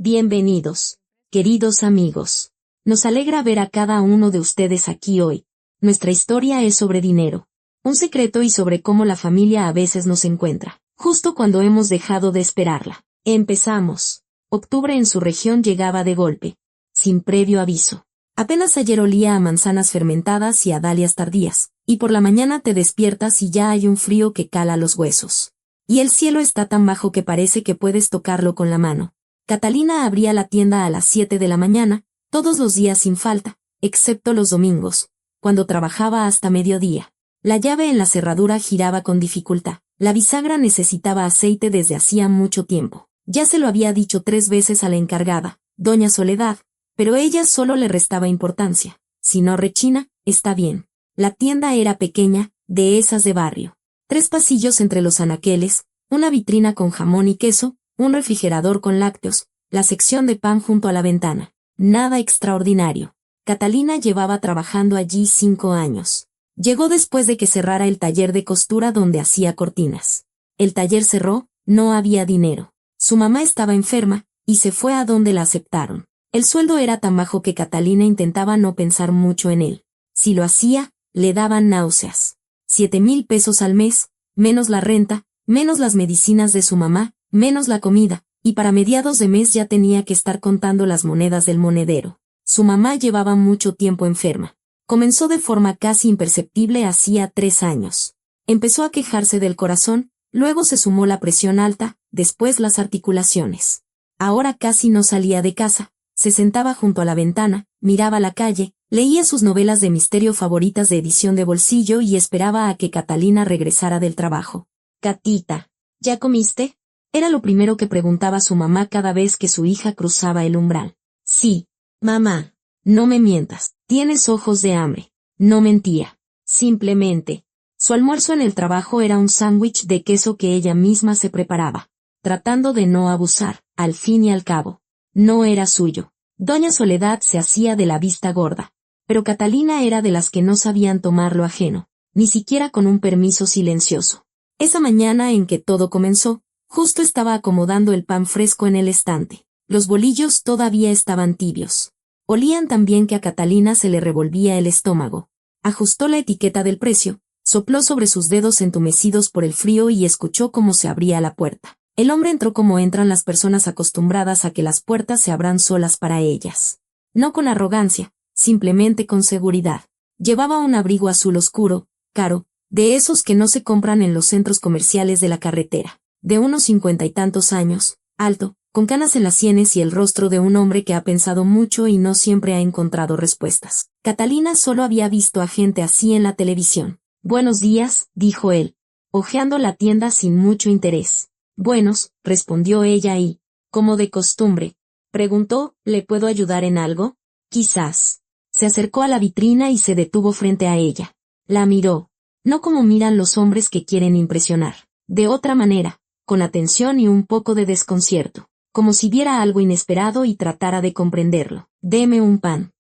Bienvenidos, queridos amigos. Nos alegra ver a cada uno de ustedes aquí hoy. Nuestra historia es sobre dinero, un secreto y sobre cómo la familia a veces nos encuentra, justo cuando hemos dejado de esperarla. Empezamos. Octubre en su región llegaba de golpe, sin previo aviso. Apenas ayer olía a manzanas fermentadas y a dalias tardías, y por la mañana te despiertas y ya hay un frío que cala los huesos. Y el cielo está tan bajo que parece que puedes tocarlo con la mano. Catalina abría la tienda a las 7 de la mañana, todos los días sin falta, excepto los domingos, cuando trabajaba hasta mediodía. La llave en la cerradura giraba con dificultad. La bisagra necesitaba aceite desde hacía mucho tiempo. Ya se lo había dicho 3 veces a la encargada, doña Soledad, pero ella solo le restaba importancia. Si no rechina, está bien. La tienda era pequeña, de esas de barrio. 3 pasillos entre los anaqueles, una vitrina con jamón y queso, un refrigerador con lácteos, la sección de pan junto a la ventana. Nada extraordinario. Catalina llevaba trabajando allí 5 años. Llegó después de que cerrara el taller de costura donde hacía cortinas. El taller cerró, no había dinero. Su mamá estaba enferma, y se fue a donde la aceptaron. El sueldo era tan bajo que Catalina intentaba no pensar mucho en él. Si lo hacía, le daban náuseas. 7,000 pesos al mes, menos la renta, menos las medicinas de su mamá, menos la comida, y para mediados de mes ya tenía que estar contando las monedas del monedero. Su mamá llevaba mucho tiempo enferma. Comenzó de forma casi imperceptible hacía 3 años. Empezó a quejarse del corazón, luego se sumó la presión alta, después las articulaciones. Ahora casi no salía de casa. Se sentaba junto a la ventana, miraba la calle, leía sus novelas de misterio favoritas de edición de bolsillo y esperaba a que Catalina regresara del trabajo. «Catita, ¿ya comiste?», era lo primero que preguntaba su mamá cada vez que su hija cruzaba el umbral. «Sí, mamá. No me mientas, tienes ojos de hambre». No mentía. Simplemente. Su almuerzo en el trabajo era un sándwich de queso que ella misma se preparaba, tratando de no abusar, al fin y al cabo. No era suyo. Doña Soledad se hacía de la vista gorda, pero Catalina era de las que no sabían tomar lo ajeno, ni siquiera con un permiso silencioso. Esa mañana en que todo comenzó, justo estaba acomodando el pan fresco en el estante. Los bolillos todavía estaban tibios. Olían tan bien que a Catalina se le revolvía el estómago. Ajustó la etiqueta del precio, sopló sobre sus dedos entumecidos por el frío y escuchó cómo se abría la puerta. El hombre entró como entran las personas acostumbradas a que las puertas se abran solas para ellas. No con arrogancia, simplemente con seguridad. Llevaba un abrigo azul oscuro, caro, de esos que no se compran en los centros comerciales de la carretera. De unos 50 y tantos años, alto, con canas en las sienes y el rostro de un hombre que ha pensado mucho y no siempre ha encontrado respuestas. Catalina solo había visto a gente así en la televisión. «Buenos días», dijo él, hojeando la tienda sin mucho interés. «Buenos», respondió ella y, como de costumbre, preguntó, «¿Le puedo ayudar en algo?». «Quizás». Se acercó a la vitrina y se detuvo frente a ella. La miró. No como miran los hombres que quieren impresionar. De otra manera, con atención y un poco de desconcierto. Como si viera algo inesperado y tratara de comprenderlo. «Deme un pan.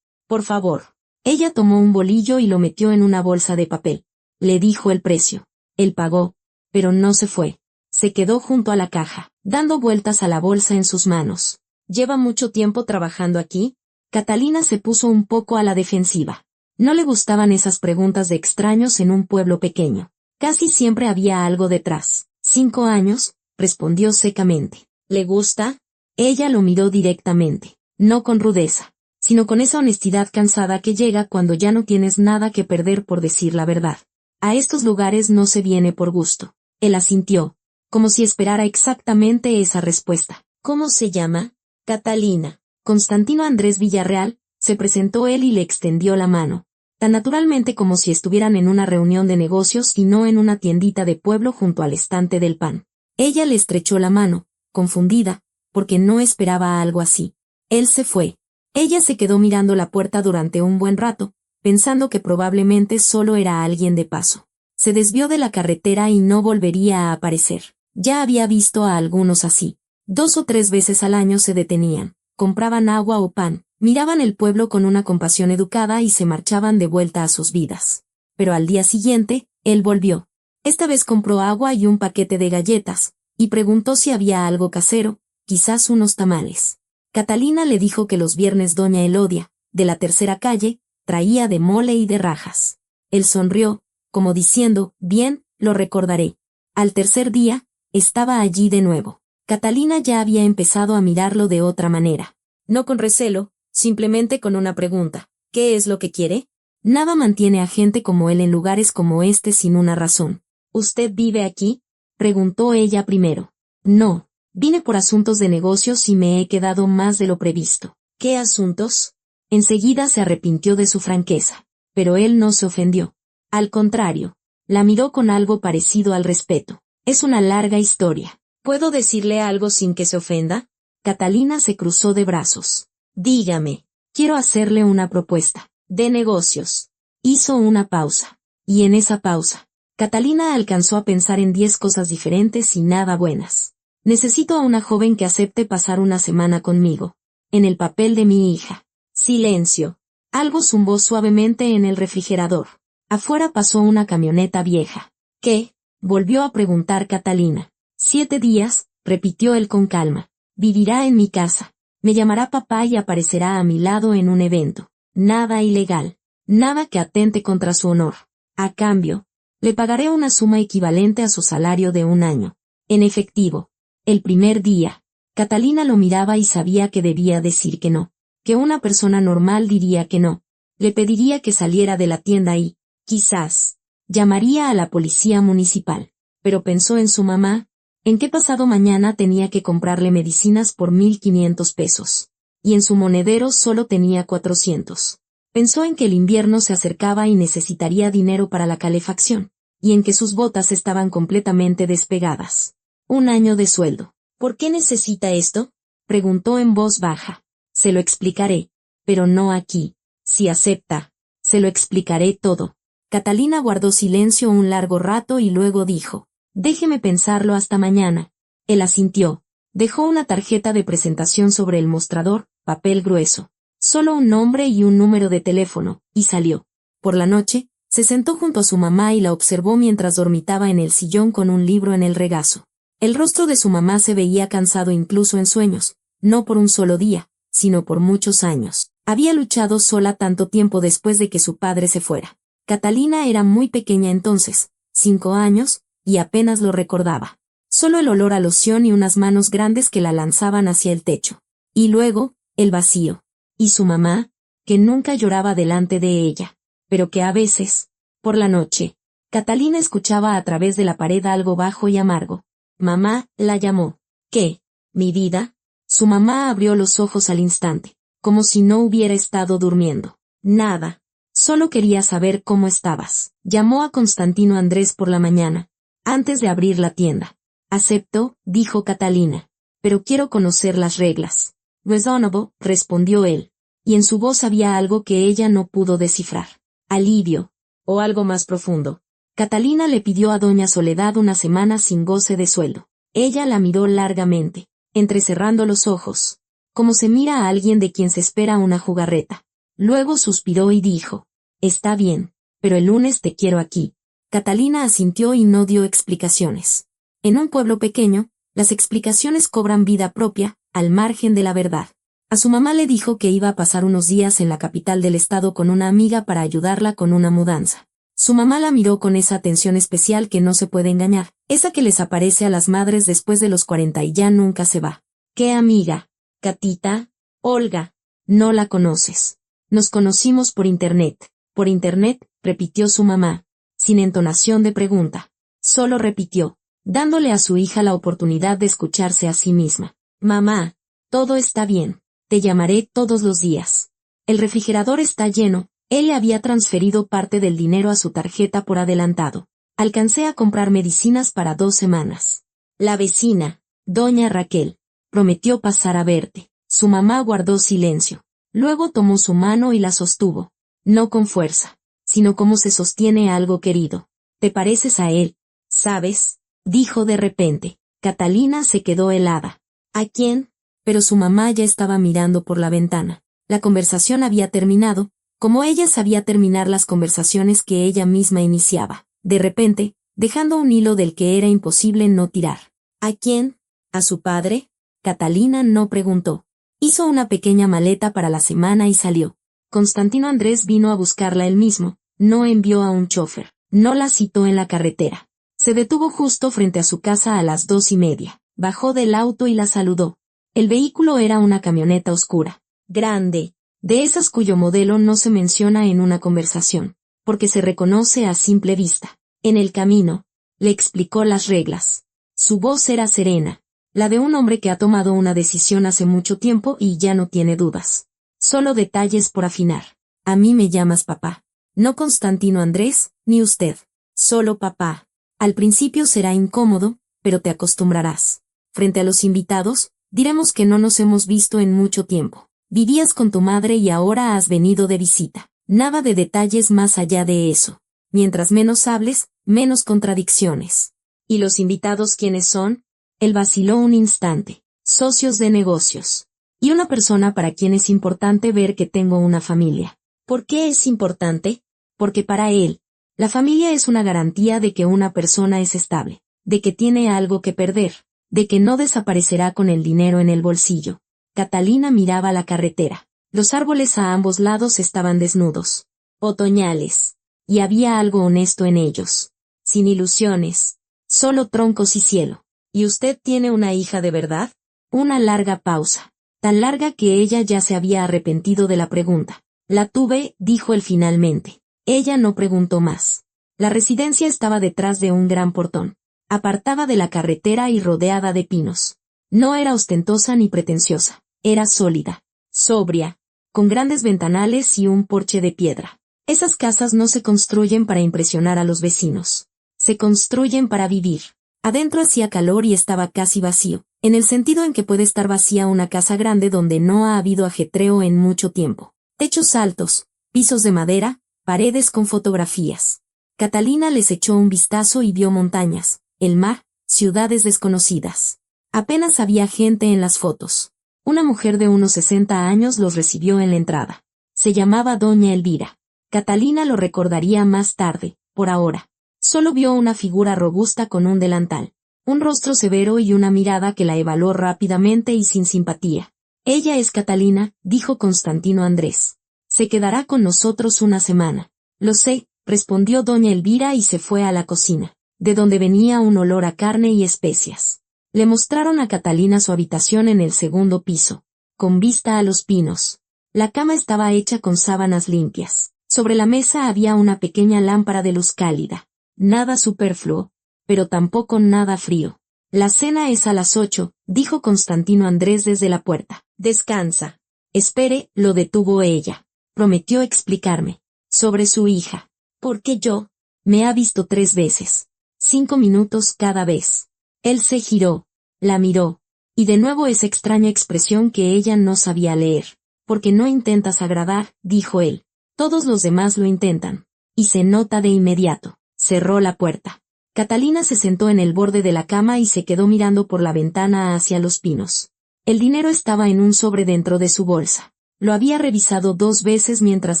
Por favor». Ella tomó un bolillo y lo metió en una bolsa de papel. Le dijo el precio. Él pagó, pero no se fue. Se quedó junto a la caja, dando vueltas a la bolsa en sus manos. «¿Lleva mucho tiempo trabajando aquí?». Catalina se puso un poco a la defensiva. No le gustaban esas preguntas de extraños en un pueblo pequeño. Casi siempre había algo detrás. «5 años», respondió secamente. «¿Le gusta?». Ella lo miró directamente, no con rudeza, sino con esa honestidad cansada que llega cuando ya no tienes nada que perder por decir la verdad. A estos lugares no se viene por gusto. Él asintió, como si esperara exactamente esa respuesta. «¿Cómo se llama?». «Catalina». «Constantino Andrés Villarreal», se presentó él y le extendió la mano, tan naturalmente como si estuvieran en una reunión de negocios y no en una tiendita de pueblo junto al estante del pan. Ella le estrechó la mano, confundida, porque no esperaba algo así. Él se fue. Ella se quedó mirando la puerta durante un buen rato, pensando que probablemente solo era alguien de paso. Se desvió de la carretera y no volvería a aparecer. Ya había visto a algunos así. 2 o 3 veces al año se detenían, compraban agua o pan, miraban el pueblo con una compasión educada y se marchaban de vuelta a sus vidas. Pero al día siguiente, él volvió. Esta vez compró agua y un paquete de galletas, y preguntó si había algo casero, quizás unos tamales. Catalina le dijo que los viernes doña Elodia, de la tercera calle, traía de mole y de rajas. Él sonrió, como diciendo, bien, lo recordaré. Al tercer día, estaba allí de nuevo. Catalina ya había empezado a mirarlo de otra manera. No con recelo, simplemente con una pregunta. ¿Qué es lo que quiere? Nada mantiene a gente como él en lugares como este sin una razón. ¿Usted vive aquí?, preguntó ella primero. No, vine por asuntos de negocios y me he quedado más de lo previsto. ¿Qué asuntos? Enseguida se arrepintió de su franqueza. Pero él no se ofendió. Al contrario, la miró con algo parecido al respeto. Es una larga historia. ¿Puedo decirle algo sin que se ofenda? Catalina se cruzó de brazos. Dígame. Quiero hacerle una propuesta. De negocios. Hizo una pausa. Y en esa pausa, Catalina alcanzó a pensar en 10 cosas diferentes y nada buenas. Necesito a una joven que acepte pasar una semana conmigo. En el papel de mi hija. Silencio. Algo zumbó suavemente en el refrigerador. Afuera pasó una camioneta vieja. ¿Qué? Volvió a preguntar Catalina. 7 días, repitió él con calma. Vivirá en mi casa. Me llamará papá y aparecerá a mi lado en un evento. Nada ilegal. Nada que atente contra su honor. A cambio, le pagaré una suma equivalente a su salario de un año. En efectivo. El primer día, Catalina lo miraba y sabía que debía decir que no. Que una persona normal diría que no. Le pediría que saliera de la tienda y, quizás, llamaría a la policía municipal. Pero pensó en su mamá, en que pasado mañana tenía que comprarle medicinas por 1,500 pesos. Y en su monedero solo tenía 400. Pensó en que el invierno se acercaba y necesitaría dinero para la calefacción. Y en que sus botas estaban completamente despegadas. Un año de sueldo. ¿Por qué necesita esto?, preguntó en voz baja. Se lo explicaré. Pero no aquí. Si acepta, se lo explicaré todo. Catalina guardó silencio un largo rato y luego dijo, déjeme pensarlo hasta mañana. Él asintió. Dejó una tarjeta de presentación sobre el mostrador, papel grueso. Solo un nombre y un número de teléfono, y salió. Por la noche, se sentó junto a su mamá y la observó mientras dormitaba en el sillón con un libro en el regazo. El rostro de su mamá se veía cansado incluso en sueños, no por un solo día, sino por muchos años. Había luchado sola tanto tiempo después de que su padre se fuera. Catalina era muy pequeña entonces, 5 años, y apenas lo recordaba. Solo el olor a loción y unas manos grandes que la lanzaban hacia el techo. Y luego, el vacío. Y su mamá, que nunca lloraba delante de ella, pero que a veces, por la noche, Catalina escuchaba a través de la pared algo bajo y amargo. Mamá, la llamó. ¿Qué? ¿Mi vida? Su mamá abrió los ojos al instante, como si no hubiera estado durmiendo. Nada. Solo quería saber cómo estabas. Llamó a Constantino Andrés por la mañana, antes de abrir la tienda. Acepto, dijo Catalina. Pero quiero conocer las reglas. Reasonable, respondió él. Y en su voz había algo que ella no pudo descifrar. Alivio. O algo más profundo. Catalina le pidió a doña Soledad una semana sin goce de sueldo. Ella la miró largamente, entrecerrando los ojos, como se mira a alguien de quien se espera una jugarreta. Luego suspiró y dijo, está bien, pero el lunes te quiero aquí. Catalina asintió y no dio explicaciones. En un pueblo pequeño, las explicaciones cobran vida propia, al margen de la verdad. A su mamá le dijo que iba a pasar unos días en la capital del estado con una amiga para ayudarla con una mudanza. Su mamá la miró con esa atención especial que no se puede engañar, esa que les aparece a las madres después de los 40 y ya nunca se va. ¿Qué amiga? Catita, Olga, no la conoces. Nos conocimos por internet. Por internet, repitió su mamá, sin entonación de pregunta. Solo repitió, dándole a su hija la oportunidad de escucharse a sí misma. Mamá, todo está bien. Te llamaré todos los días. El refrigerador está lleno. Él le había transferido parte del dinero a su tarjeta por adelantado. Alcancé a comprar medicinas para 2 semanas. La vecina, doña Raquel, prometió pasar a verte. Su mamá guardó silencio. Luego tomó su mano y la sostuvo. No con fuerza, sino como se sostiene algo querido. Te pareces a él, ¿sabes? Dijo de repente. Catalina se quedó helada. ¿A quién? Pero su mamá ya estaba mirando por la ventana. La conversación había terminado, como ella sabía terminar las conversaciones que ella misma iniciaba, de repente, dejando un hilo del que era imposible no tirar. ¿A quién? ¿A su padre? Catalina no preguntó. Hizo una pequeña maleta para la semana y salió. Constantino Andrés vino a buscarla él mismo, no envió a un chofer, no la citó en la carretera. Se detuvo justo frente a su casa a las 2:30, bajó del auto y la saludó. El vehículo era una camioneta oscura, grande, de esas cuyo modelo no se menciona en una conversación, porque se reconoce a simple vista. En el camino, le explicó las reglas. Su voz era serena, la de un hombre que ha tomado una decisión hace mucho tiempo y ya no tiene dudas. Solo detalles por afinar. A mí me llamas papá. No Constantino Andrés, ni usted. Solo papá. Al principio será incómodo, pero te acostumbrarás. Frente a los invitados, diremos que no nos hemos visto en mucho tiempo. Vivías con tu madre y ahora has venido de visita. Nada de detalles más allá de eso. Mientras menos hables, menos contradicciones. ¿Y los invitados quiénes son? Él vaciló un instante. Socios de negocios. Y una persona para quien es importante ver que tengo una familia. ¿Por qué es importante? Porque para él, la familia es una garantía de que una persona es estable, de que tiene algo que perder, de que no desaparecerá con el dinero en el bolsillo. Catalina miraba la carretera. Los árboles a ambos lados estaban desnudos, otoñales, y había algo honesto en ellos. Sin ilusiones, solo troncos y cielo. ¿Y usted tiene una hija de verdad? Una larga pausa, tan larga que ella ya se había arrepentido de la pregunta. La tuve, dijo él finalmente. Ella no preguntó más. La residencia estaba detrás de un gran portón, apartada de la carretera y rodeada de pinos. No era ostentosa ni pretenciosa, era sólida, sobria, con grandes ventanales y un porche de piedra. Esas casas no se construyen para impresionar a los vecinos. Se construyen para vivir. Adentro hacía calor y estaba casi vacío, en el sentido en que puede estar vacía una casa grande donde no ha habido ajetreo en mucho tiempo. Techos altos, pisos de madera, paredes con fotografías. Catalina les echó un vistazo y vio montañas, el mar, ciudades desconocidas. Apenas había gente en las fotos. Una mujer de unos 60 años los recibió en la entrada. Se llamaba Doña Elvira. Catalina lo recordaría más tarde, por ahora. Solo vio una figura robusta con un delantal, un rostro severo y una mirada que la evaluó rápidamente y sin simpatía. Ella es Catalina, dijo Constantino Andrés. Se quedará con nosotros una semana. Lo sé, respondió Doña Elvira y se fue a la cocina, de donde venía un olor a carne y especias. Le mostraron a Catalina su habitación en el segundo piso, con vista a los pinos. La cama estaba hecha con sábanas limpias. Sobre la mesa había una pequeña lámpara de luz cálida. Nada superfluo, pero tampoco nada frío. La cena es a las 8, dijo Constantino Andrés desde la puerta. Descansa. Espere, lo detuvo ella. Prometió explicarme. Sobre su hija. ¿Por qué yo? Me ha visto 3 veces. 5 minutos cada vez. Él se giró, la miró, y de nuevo esa extraña expresión que ella no sabía leer. Porque no intentas agradar, dijo él. Todos los demás lo intentan. Y se nota de inmediato. Cerró la puerta. Catalina se sentó en el borde de la cama y se quedó mirando por la ventana hacia los pinos. El dinero estaba en un sobre dentro de su bolsa. Lo había revisado 2 veces mientras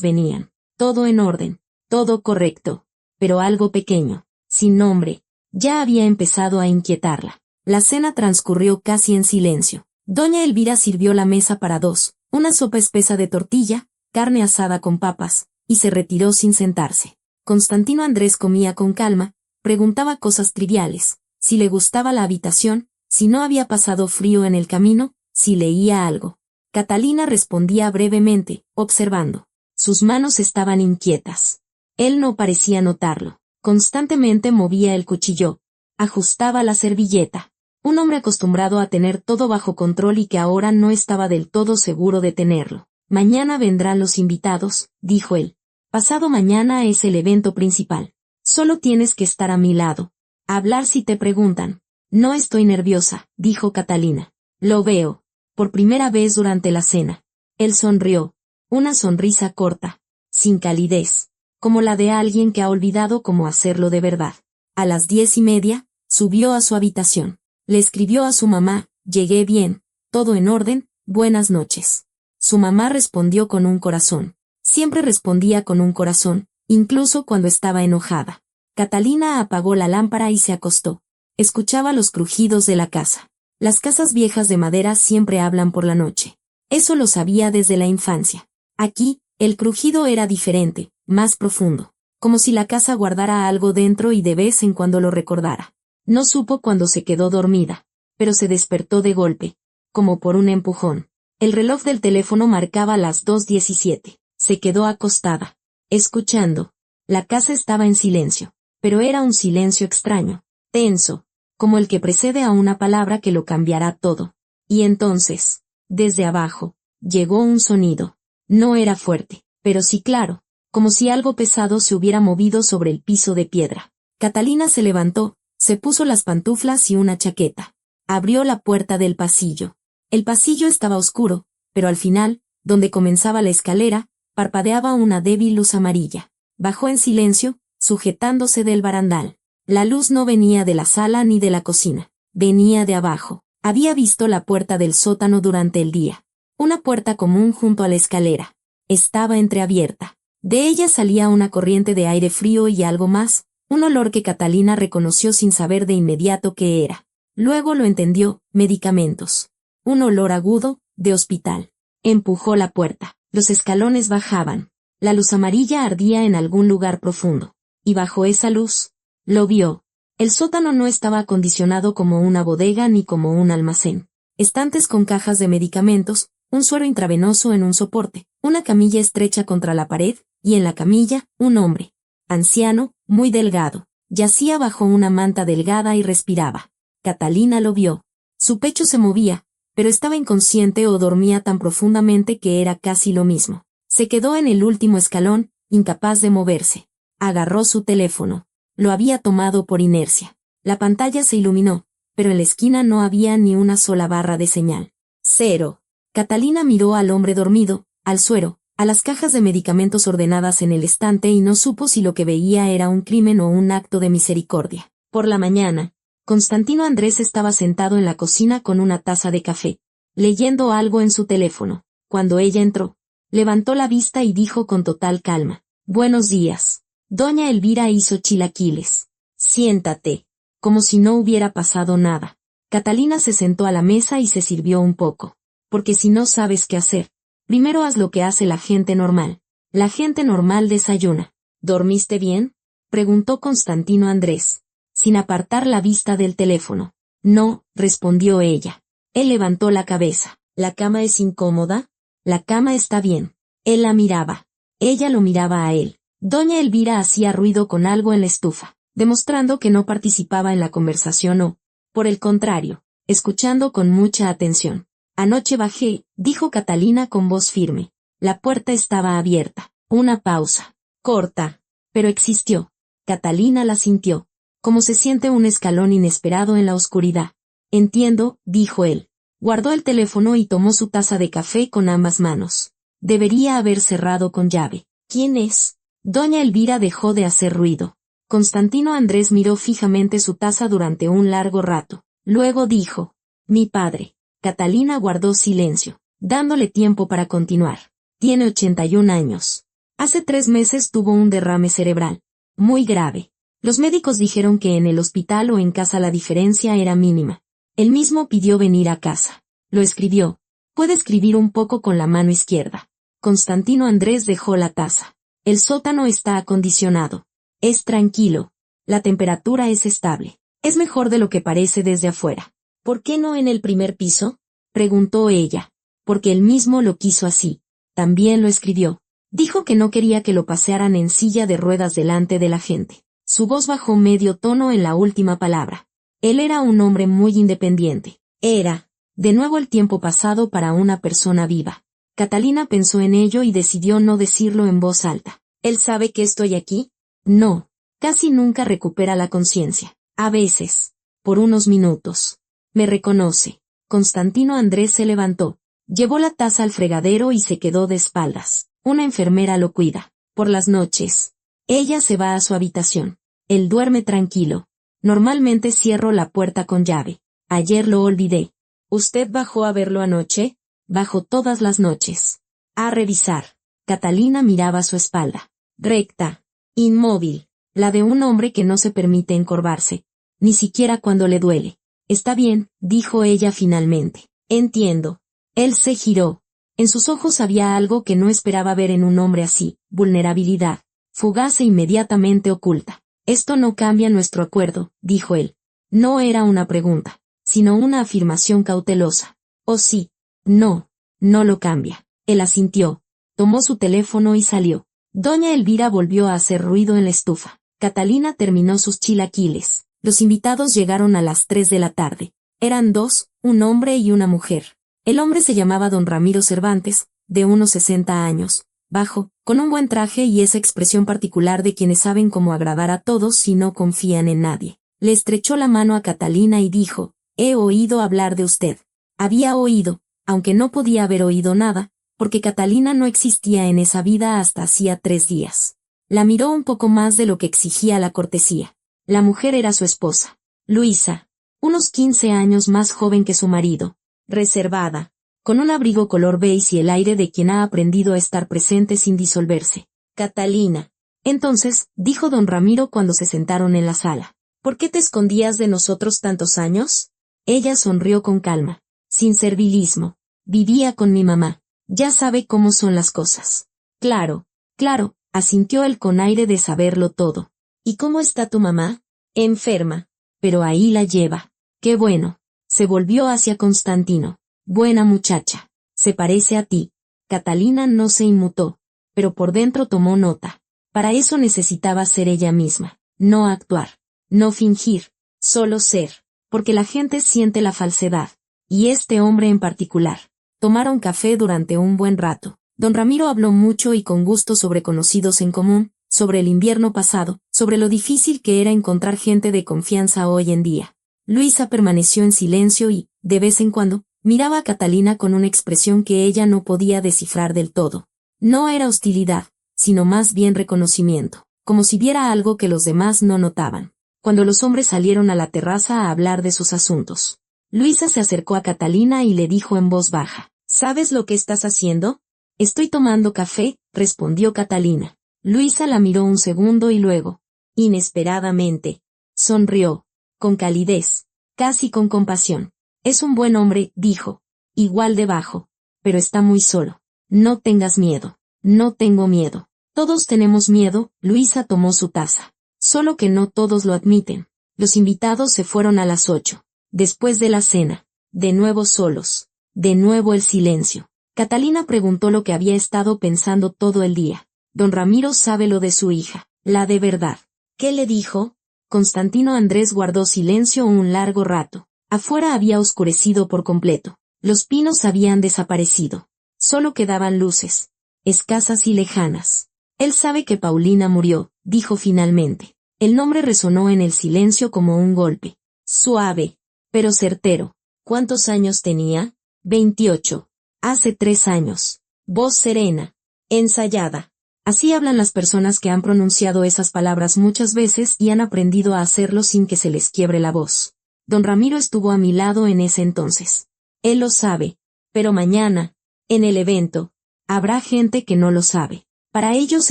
venían. Todo en orden, todo correcto. Pero algo pequeño, sin nombre, ya había empezado a inquietarla. La cena transcurrió casi en silencio. Doña Elvira sirvió la mesa para 2, una sopa espesa de tortilla, carne asada con papas, y se retiró sin sentarse. Constantino Andrés comía con calma, preguntaba cosas triviales, si le gustaba la habitación, si no había pasado frío en el camino, si leía algo. Catalina respondía brevemente, observando. Sus manos estaban inquietas. Él no parecía notarlo. Constantemente movía el cuchillo, ajustaba la servilleta. Un hombre acostumbrado a tener todo bajo control y que ahora no estaba del todo seguro de tenerlo. Mañana vendrán los invitados, dijo él. Pasado mañana es el evento principal. Solo tienes que estar a mi lado. Hablar si te preguntan. No estoy nerviosa, dijo Catalina. Lo veo. Por primera vez durante la cena. Él sonrió. Una sonrisa corta, sin calidez, como la de alguien que ha olvidado cómo hacerlo de verdad. A las 10:30, subió a su habitación. Le escribió a su mamá, llegué bien, todo en orden, buenas noches. Su mamá respondió con un corazón. Siempre respondía con un corazón, incluso cuando estaba enojada. Catalina apagó la lámpara y se acostó. Escuchaba los crujidos de la casa. Las casas viejas de madera siempre hablan por la noche. Eso lo sabía desde la infancia. Aquí, el crujido era diferente, más profundo, como si la casa guardara algo dentro y de vez en cuando lo recordara. No supo cuándo se quedó dormida, pero se despertó de golpe, como por un empujón. El reloj del teléfono marcaba las 2:17. Se quedó acostada, escuchando. La casa estaba en silencio, pero era un silencio extraño, tenso, como el que precede a una palabra que lo cambiará todo. Y entonces, desde abajo, llegó un sonido. No era fuerte, pero sí claro, como si algo pesado se hubiera movido sobre el piso de piedra. Catalina se levantó, se puso las pantuflas y una chaqueta. Abrió la puerta del pasillo. El pasillo estaba oscuro, pero al final, donde comenzaba la escalera, parpadeaba una débil luz amarilla. Bajó en silencio, sujetándose del barandal. La luz no venía de la sala ni de la cocina. Venía de abajo. Había visto la puerta del sótano durante el día. Una puerta común junto a la escalera. Estaba entreabierta. De ella salía una corriente de aire frío y algo más, un olor que Catalina reconoció sin saber de inmediato qué era. Luego lo entendió, medicamentos. Un olor agudo, de hospital. Empujó la puerta. Los escalones bajaban. La luz amarilla ardía en algún lugar profundo. Y bajo esa luz, lo vio. El sótano no estaba acondicionado como una bodega ni como un almacén. Estantes con cajas de medicamentos, un suero intravenoso en un soporte, una camilla estrecha contra la pared, y en la camilla, un hombre. Anciano, muy delgado. Yacía bajo una manta delgada y respiraba. Catalina lo vio. Su pecho se movía, pero estaba inconsciente o dormía tan profundamente que era casi lo mismo. Se quedó en el último escalón, incapaz de moverse. Agarró su teléfono. Lo había tomado por inercia. La pantalla se iluminó, pero en la esquina no había ni una sola barra de señal. Cero. Catalina miró al hombre dormido, al suero, a las cajas de medicamentos ordenadas en el estante y no supo si lo que veía era un crimen o un acto de misericordia. Por la mañana, Constantino Andrés estaba sentado en la cocina con una taza de café, leyendo algo en su teléfono. Cuando ella entró, levantó la vista y dijo con total calma: «Buenos días». Doña Elvira hizo chilaquiles. «Siéntate», como si no hubiera pasado nada. Catalina se sentó a la mesa y se sirvió un poco. Porque si no sabes qué hacer, primero haz lo que hace la gente normal. La gente normal desayuna. «¿Dormiste bien?», preguntó Constantino Andrés, sin apartar la vista del teléfono. «No», respondió ella. Él levantó la cabeza. «¿La cama es incómoda?». «La cama está bien». Él la miraba. Ella lo miraba a él. Doña Elvira hacía ruido con algo en la estufa, demostrando que no participaba en la conversación o, por el contrario, escuchando con mucha atención. «Anoche bajé», dijo Catalina con voz firme. La puerta estaba abierta. Una pausa. Corta. Pero existió. Catalina la sintió. Como se siente un escalón inesperado en la oscuridad. «Entiendo», dijo él. Guardó el teléfono y tomó su taza de café con ambas manos. Debería haber cerrado con llave. «¿Quién es?». Doña Elvira dejó de hacer ruido. Constantino Andrés miró fijamente su taza durante un largo rato. Luego dijo: «Mi padre». Catalina guardó silencio, dándole tiempo para continuar. «Tiene 81 años. Hace 3 meses tuvo un derrame cerebral. Muy grave. Los médicos dijeron que en el hospital o en casa la diferencia era mínima. Él mismo pidió venir a casa. Lo escribió. Puede escribir un poco con la mano izquierda». Constantino Andrés dejó la taza. «El sótano está acondicionado. Es tranquilo. La temperatura es estable. Es mejor de lo que parece desde afuera». «¿Por qué no en el primer piso?», preguntó ella. «Porque él mismo lo quiso así. También lo escribió. Dijo que no quería que lo pasearan en silla de ruedas delante de la gente». Su voz bajó medio tono en la última palabra. Él era un hombre muy independiente. Era, de nuevo, el tiempo pasado para una persona viva. Catalina pensó en ello y decidió no decirlo en voz alta. «¿Él sabe que estoy aquí?». «No». Casi nunca recupera la conciencia. A veces. Por unos minutos. «Me reconoce». Constantino Andrés se levantó. Llevó la taza al fregadero y se quedó de espaldas. Una enfermera lo cuida. Por las noches. Ella se va a su habitación. Él duerme tranquilo. Normalmente cierro la puerta con llave. Ayer lo olvidé. «¿Usted bajó a verlo anoche?». «Bajo todas las noches». «A revisar». Catalina miraba su espalda. Recta. Inmóvil. La de un hombre que no se permite encorvarse. Ni siquiera cuando le duele. Está bien, dijo ella finalmente. Entiendo. Él se giró. En sus ojos había algo que no esperaba ver en un hombre así, vulnerabilidad, fugaz e inmediatamente oculta. Esto no cambia nuestro acuerdo, dijo él. No era una pregunta, sino una afirmación cautelosa. Oh sí. No, no lo cambia. Él asintió. Tomó su teléfono y salió. Doña Elvira volvió a hacer ruido en la estufa. Catalina terminó sus chilaquiles. Los invitados llegaron a las 3 de la tarde. Eran dos, un hombre y una mujer. El hombre se llamaba don Ramiro Cervantes, de unos 60 años, bajo, con un buen traje y esa expresión particular de quienes saben cómo agradar a todos y no confían en nadie. Le estrechó la mano a Catalina y dijo, «He oído hablar de usted». Había oído, aunque no podía haber oído nada, porque Catalina no existía en esa vida hasta hacía 3 días. La miró un poco más de lo que exigía la cortesía. La mujer era su esposa, Luisa, unos 15 años más joven que su marido, reservada, con un abrigo color beige y el aire de quien ha aprendido a estar presente sin disolverse. Catalina. Entonces, dijo don Ramiro cuando se sentaron en la sala, ¿por qué te escondías de nosotros tantos años? Ella sonrió con calma, sin servilismo. Vivía con mi mamá. Ya sabe cómo son las cosas. Claro, claro, asintió él con aire de saberlo todo. ¿Y cómo está tu mamá? Enferma. Pero ahí la lleva. Qué bueno. Se volvió hacia Constantino. Buena muchacha. Se parece a ti. Catalina no se inmutó, pero por dentro tomó nota. Para eso necesitaba ser ella misma, no actuar, no fingir, solo ser, porque la gente siente la falsedad, y este hombre en particular. Tomaron café durante un buen rato. Don Ramiro habló mucho y con gusto sobre conocidos en común, sobre el invierno pasado, sobre lo difícil que era encontrar gente de confianza hoy en día. Luisa permaneció en silencio y, de vez en cuando, miraba a Catalina con una expresión que ella no podía descifrar del todo. No era hostilidad, sino más bien reconocimiento, como si viera algo que los demás no notaban. Cuando los hombres salieron a la terraza a hablar de sus asuntos, Luisa se acercó a Catalina y le dijo en voz baja, ¿sabes lo que estás haciendo? Estoy tomando café, respondió Catalina. Luisa la miró un segundo y luego, inesperadamente, sonrió, con calidez, casi con compasión. Es un buen hombre, dijo, igual de bajo, pero está muy solo. No tengas miedo. No tengo miedo. Todos tenemos miedo. Luisa tomó su taza. Solo que no todos lo admiten. Los invitados se fueron a las 8. Después de la cena, de nuevo solos, de nuevo el silencio. Catalina preguntó lo que había estado pensando todo el día. Don Ramiro sabe lo de su hija, la de verdad. ¿Qué le dijo? Constantino Andrés guardó silencio un largo rato. Afuera había oscurecido por completo. Los pinos habían desaparecido. Solo quedaban luces, escasas y lejanas. Él sabe que Paulina murió, dijo finalmente. El nombre resonó en el silencio como un golpe. Suave, pero certero. ¿Cuántos años tenía? 28. Hace 3 años. Voz serena, ensayada. Así hablan las personas que han pronunciado esas palabras muchas veces y han aprendido a hacerlo sin que se les quiebre la voz. Don Ramiro estuvo a mi lado en ese entonces. Él lo sabe, pero mañana, en el evento, habrá gente que no lo sabe. Para ellos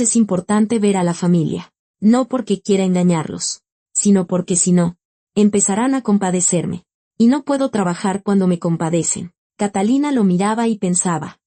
es importante ver a la familia, no porque quiera engañarlos, sino porque si no, empezarán a compadecerme. Y no puedo trabajar cuando me compadecen. Catalina lo miraba y pensaba,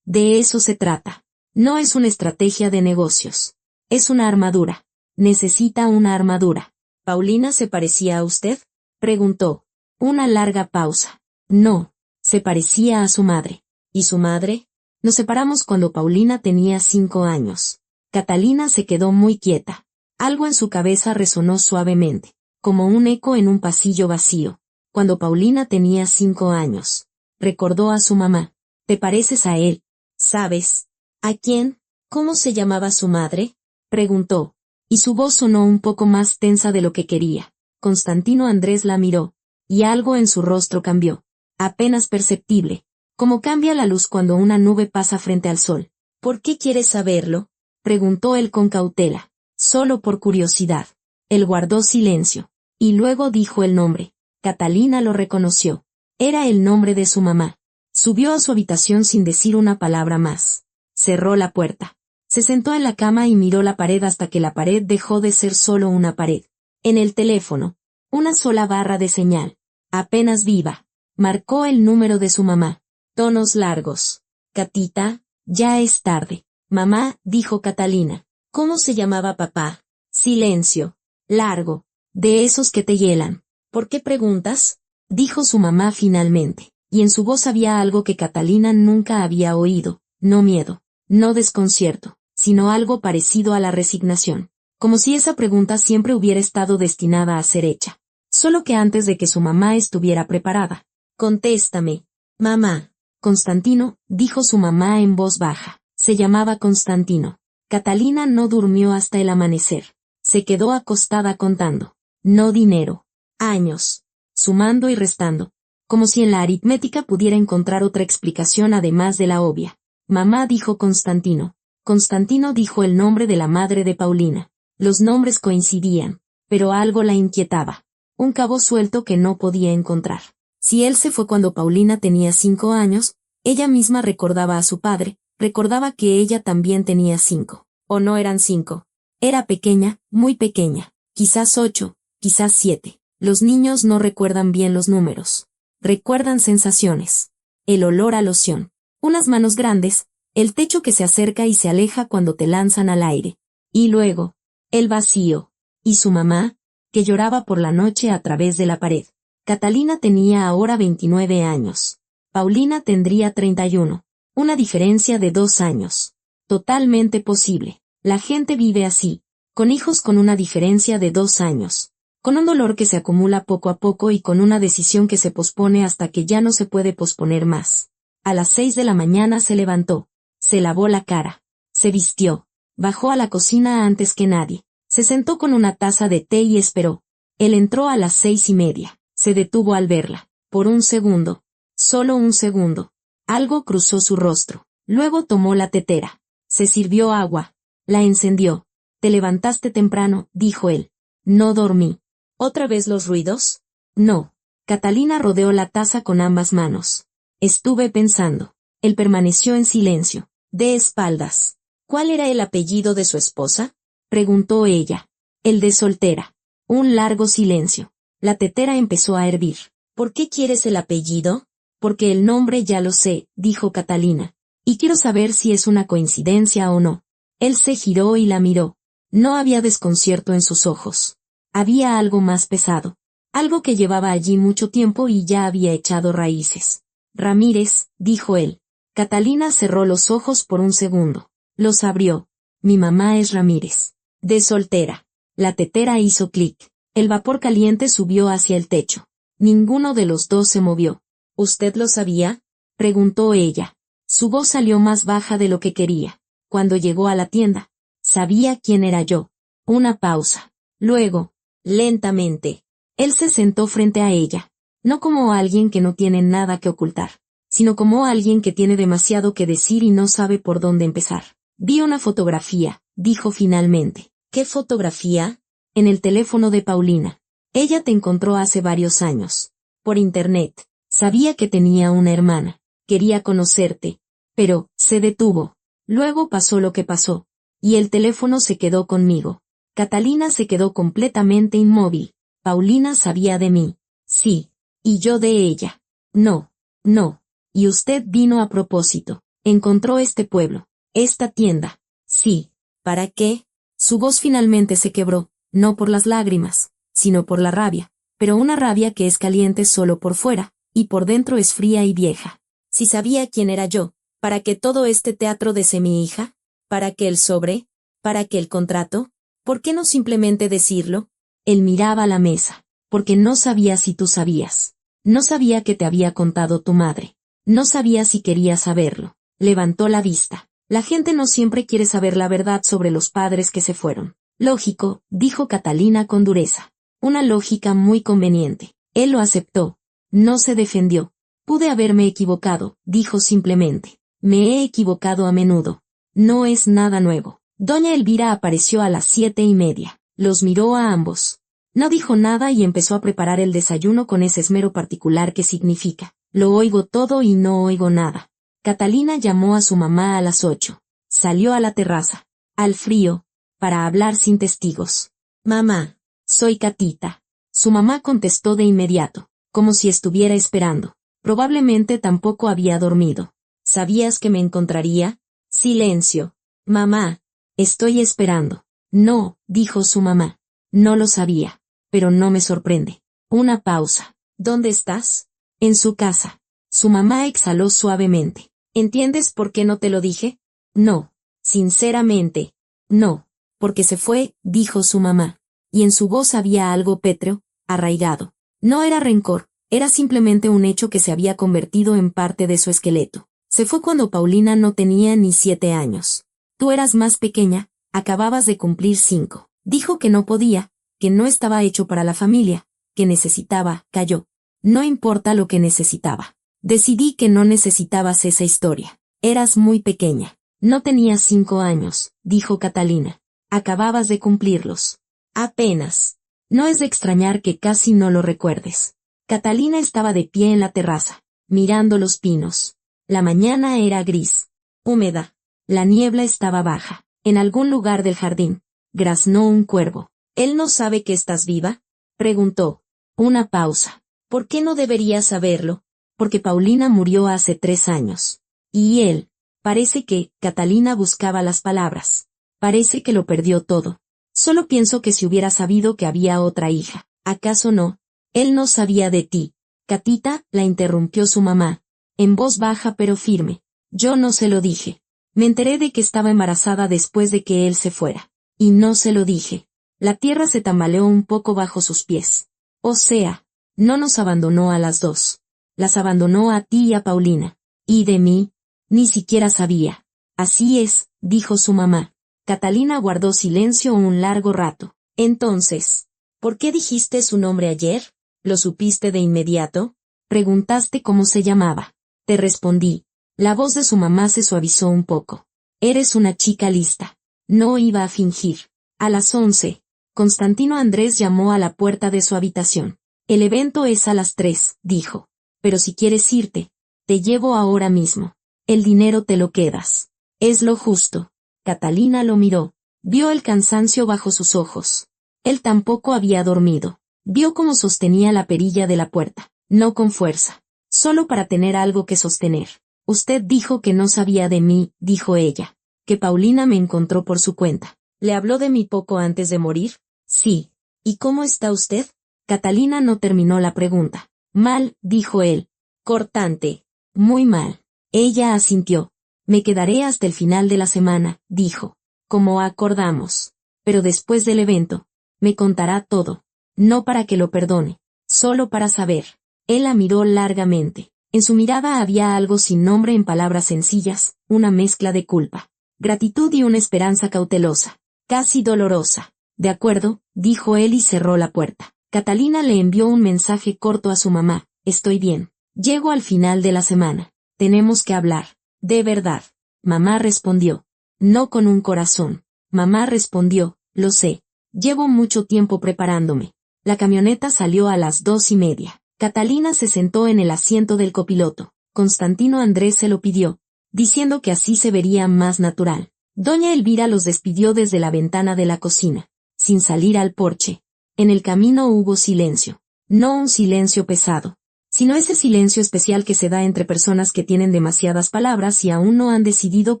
de eso se trata. No es una estrategia de negocios. Es una armadura. Necesita una armadura. ¿Paulina se parecía a usted? Preguntó. Una larga pausa. No, se parecía a su madre. ¿Y su madre? Nos separamos cuando Paulina tenía 5 años. Catalina se quedó muy quieta. Algo en su cabeza resonó suavemente, como un eco en un pasillo vacío. Cuando Paulina tenía 5 años. Recordó a su mamá. ¿Te pareces a él? ¿Sabes? ¿A quién? ¿Cómo se llamaba su madre? Preguntó. Y su voz sonó un poco más tensa de lo que quería. Constantino Andrés la miró, y algo en su rostro cambió. Apenas perceptible. Como cambia la luz cuando una nube pasa frente al sol. ¿Por qué quieres saberlo? Preguntó él con cautela. Solo por curiosidad. Él guardó silencio. Y luego dijo el nombre. Catalina lo reconoció. Era el nombre de su mamá. Subió a su habitación sin decir una palabra más. Cerró la puerta. Se sentó en la cama y miró la pared hasta que la pared dejó de ser solo una pared. En el teléfono, una sola barra de señal. Apenas viva. Marcó el número de su mamá. Tonos largos. Catita, ya es tarde. Mamá, dijo Catalina. ¿Cómo se llamaba papá? Silencio. Largo. De esos que te hielan. ¿Por qué preguntas? Dijo su mamá finalmente, y en su voz había algo que Catalina nunca había oído, no miedo, no desconcierto, sino algo parecido a la resignación, como si esa pregunta siempre hubiera estado destinada a ser hecha, solo que antes de que su mamá estuviera preparada. Contéstame. Mamá. Constantino, dijo su mamá en voz baja. Se llamaba Constantino. Catalina no durmió hasta el amanecer. Se quedó acostada contando. No dinero. Años. Sumando y restando. Como si en la aritmética pudiera encontrar otra explicación además de la obvia. Mamá, dijo Constantino. Constantino dijo el nombre de la madre de Paulina. Los nombres coincidían, pero algo la inquietaba. Un cabo suelto que no podía encontrar. Si él se fue cuando Paulina tenía 5 años, ella misma recordaba a su padre, recordaba que ella también tenía 5. O no eran 5. Era pequeña, muy pequeña. Quizás 8, quizás 7. Los niños no recuerdan bien los números. Recuerdan sensaciones. El olor a loción. Unas manos grandes, el techo que se acerca y se aleja cuando te lanzan al aire. Y luego, el vacío. Y su mamá, que lloraba por la noche a través de la pared. Catalina tenía ahora 29 años. Paulina tendría 31. Una diferencia de 2 años. Totalmente posible. La gente vive así, con hijos con una diferencia de 2 años. Con un dolor que se acumula poco a poco y con una decisión que se pospone hasta que ya no se puede posponer más. A las 6 de la mañana se levantó. Se lavó la cara. Se vistió. Bajó a la cocina antes que nadie. Se sentó con una taza de té y esperó. Él entró a las 6:30. Se detuvo al verla. Por un segundo. Solo un segundo. Algo cruzó su rostro. Luego tomó la tetera. Se sirvió agua. La encendió. «Te levantaste temprano», dijo él. «No dormí». ¿Otra vez los ruidos? No. Catalina rodeó la taza con ambas manos. Estuve pensando. Él permaneció en silencio. De espaldas. ¿Cuál era el apellido de su esposa? Preguntó ella. El de soltera. Un largo silencio. La tetera empezó a hervir. ¿Por qué quieres el apellido? Porque el nombre ya lo sé, dijo Catalina. Y quiero saber si es una coincidencia o no. Él se giró y la miró. No había desconcierto en sus ojos. Había algo más pesado. Algo que llevaba allí mucho tiempo y ya había echado raíces. Ramírez, dijo él. Catalina cerró los ojos por un segundo. Los abrió. Mi mamá es Ramírez. De soltera. La tetera hizo clic. El vapor caliente subió hacia el techo. Ninguno de los dos se movió. ¿Usted lo sabía? Preguntó ella. Su voz salió más baja de lo que quería. Cuando llegó a la tienda. Sabía quién era yo. Una pausa. Luego, lentamente, él se sentó frente a ella. No como alguien que no tiene nada que ocultar, sino como alguien que tiene demasiado que decir y no sabe por dónde empezar. Vi una fotografía, dijo finalmente. ¿Qué fotografía? En el teléfono de Paulina. Ella te encontró hace varios años. Por internet. Sabía que tenía una hermana. Quería conocerte. Pero, se detuvo. Luego pasó lo que pasó. Y el teléfono se quedó conmigo. Catalina se quedó completamente inmóvil. Paulina sabía de mí. Sí. Y yo de ella. No. No. Y usted vino a propósito. Encontró este pueblo. Esta tienda. Sí. ¿Para qué? Su voz finalmente se quebró. No por las lágrimas, sino por la rabia, pero una rabia que es caliente solo por fuera, y por dentro es fría y vieja. Si sabía quién era yo, ¿para qué todo este teatro de mi hija? ¿Para qué el sobre? ¿Para qué el contrato? ¿Por qué no simplemente decirlo? Él miraba la mesa, porque no sabía si tú sabías. No sabía que te había contado tu madre. No sabía si querías saberlo. Levantó la vista. La gente no siempre quiere saber la verdad sobre los padres que se fueron. Lógico, dijo Catalina con dureza. Una lógica muy conveniente. Él lo aceptó. No se defendió. Pude haberme equivocado, dijo simplemente. Me he equivocado a menudo. No es nada nuevo. Doña Elvira apareció a las 7:30. Los miró a ambos. No dijo nada y empezó a preparar el desayuno con ese esmero particular que significa, lo oigo todo y no oigo nada. Catalina llamó a su mamá a las 8. Salió a la terraza. Al frío. Para hablar sin testigos. Mamá, soy Catita. Su mamá contestó de inmediato. como si estuviera esperando. Probablemente tampoco había dormido. ¿Sabías que me encontraría? Silencio. Mamá, estoy esperando. No, dijo su mamá. No lo sabía. Pero no me sorprende. Una pausa. ¿Dónde estás? En su casa. Su mamá exhaló suavemente. ¿Entiendes por qué no te lo dije? No. Sinceramente. No. Porque se fue, dijo su mamá. Y en su voz había algo pétreo, arraigado. No era rencor, era simplemente un hecho que se había convertido en parte de su esqueleto. Se fue cuando Paulina no tenía ni 7 años. Tú eras más pequeña, acababas de cumplir 5. Dijo que no podía, que no estaba hecho para la familia, que necesitaba, cayó. No importa lo que necesitaba. Decidí que no necesitabas esa historia. Eras muy pequeña. No tenías 5 años, dijo Catalina. Acababas de cumplirlos. Apenas. No es de extrañar que casi no lo recuerdes. Catalina estaba de pie en la terraza, mirando los pinos. La mañana era gris, húmeda. La niebla estaba baja. En algún lugar del jardín, graznó un cuervo. ¿Él no sabe que estás viva? Preguntó. Una pausa. ¿Por qué no debería saberlo? Porque Paulina murió hace 3 años. Y él. Parece que, Catalina buscaba las palabras. Parece que lo perdió todo. Solo pienso que si hubiera sabido que había otra hija. ¿Acaso no? Él no sabía de ti. Catita, la interrumpió su mamá. En voz baja pero firme. Yo no se lo dije. Me enteré de que estaba embarazada después de que él se fuera. Y no se lo dije. La tierra se tambaleó un poco bajo sus pies. O sea, no nos abandonó a las dos. Las abandonó a ti y a Paulina. ¿Y de mí? Ni siquiera sabía. Así es, dijo su mamá. Catalina guardó silencio un largo rato. Entonces, ¿por qué dijiste su nombre ayer? ¿Lo supiste de inmediato? Preguntaste cómo se llamaba. Te respondí. La voz de su mamá se suavizó un poco. Eres una chica lista. No iba a fingir. A las 11, Constantino Andrés llamó a la puerta de su habitación. El evento es a las 3, dijo. Pero si quieres irte, te llevo ahora mismo. El dinero te lo quedas. Es lo justo. Catalina lo miró. Vio el cansancio bajo sus ojos. Él tampoco había dormido. Vio cómo sostenía la perilla de la puerta. No con fuerza. Solo para tener algo que sostener. Usted dijo que no sabía de mí, dijo ella. Que Paulina me encontró por su cuenta. ¿Le habló de mí poco antes de morir? Sí. ¿Y cómo está usted? Catalina no terminó la pregunta. Mal, dijo él. Cortante. Muy mal. Ella asintió. Me quedaré hasta el final de la semana, dijo. Como acordamos. Pero después del evento, me contará todo. No para que lo perdone. Solo para saber. Él la miró largamente. En su mirada había algo sin nombre en palabras sencillas, una mezcla de culpa, gratitud y una esperanza cautelosa, casi dolorosa. De acuerdo, dijo él y cerró la puerta. Catalina le envió un mensaje corto a su mamá. Estoy bien. Llego al final de la semana. Tenemos que hablar. De verdad. Mamá respondió. No con un corazón. Mamá respondió, lo sé. Llevo mucho tiempo preparándome. La camioneta salió a las 2:30. Catalina se sentó en el asiento del copiloto. Constantino Andrés se lo pidió, diciendo que así se vería más natural. Doña Elvira los despidió desde la ventana de la cocina, sin salir al porche. En el camino hubo silencio. No un silencio pesado, sino ese silencio especial que se da entre personas que tienen demasiadas palabras y aún no han decidido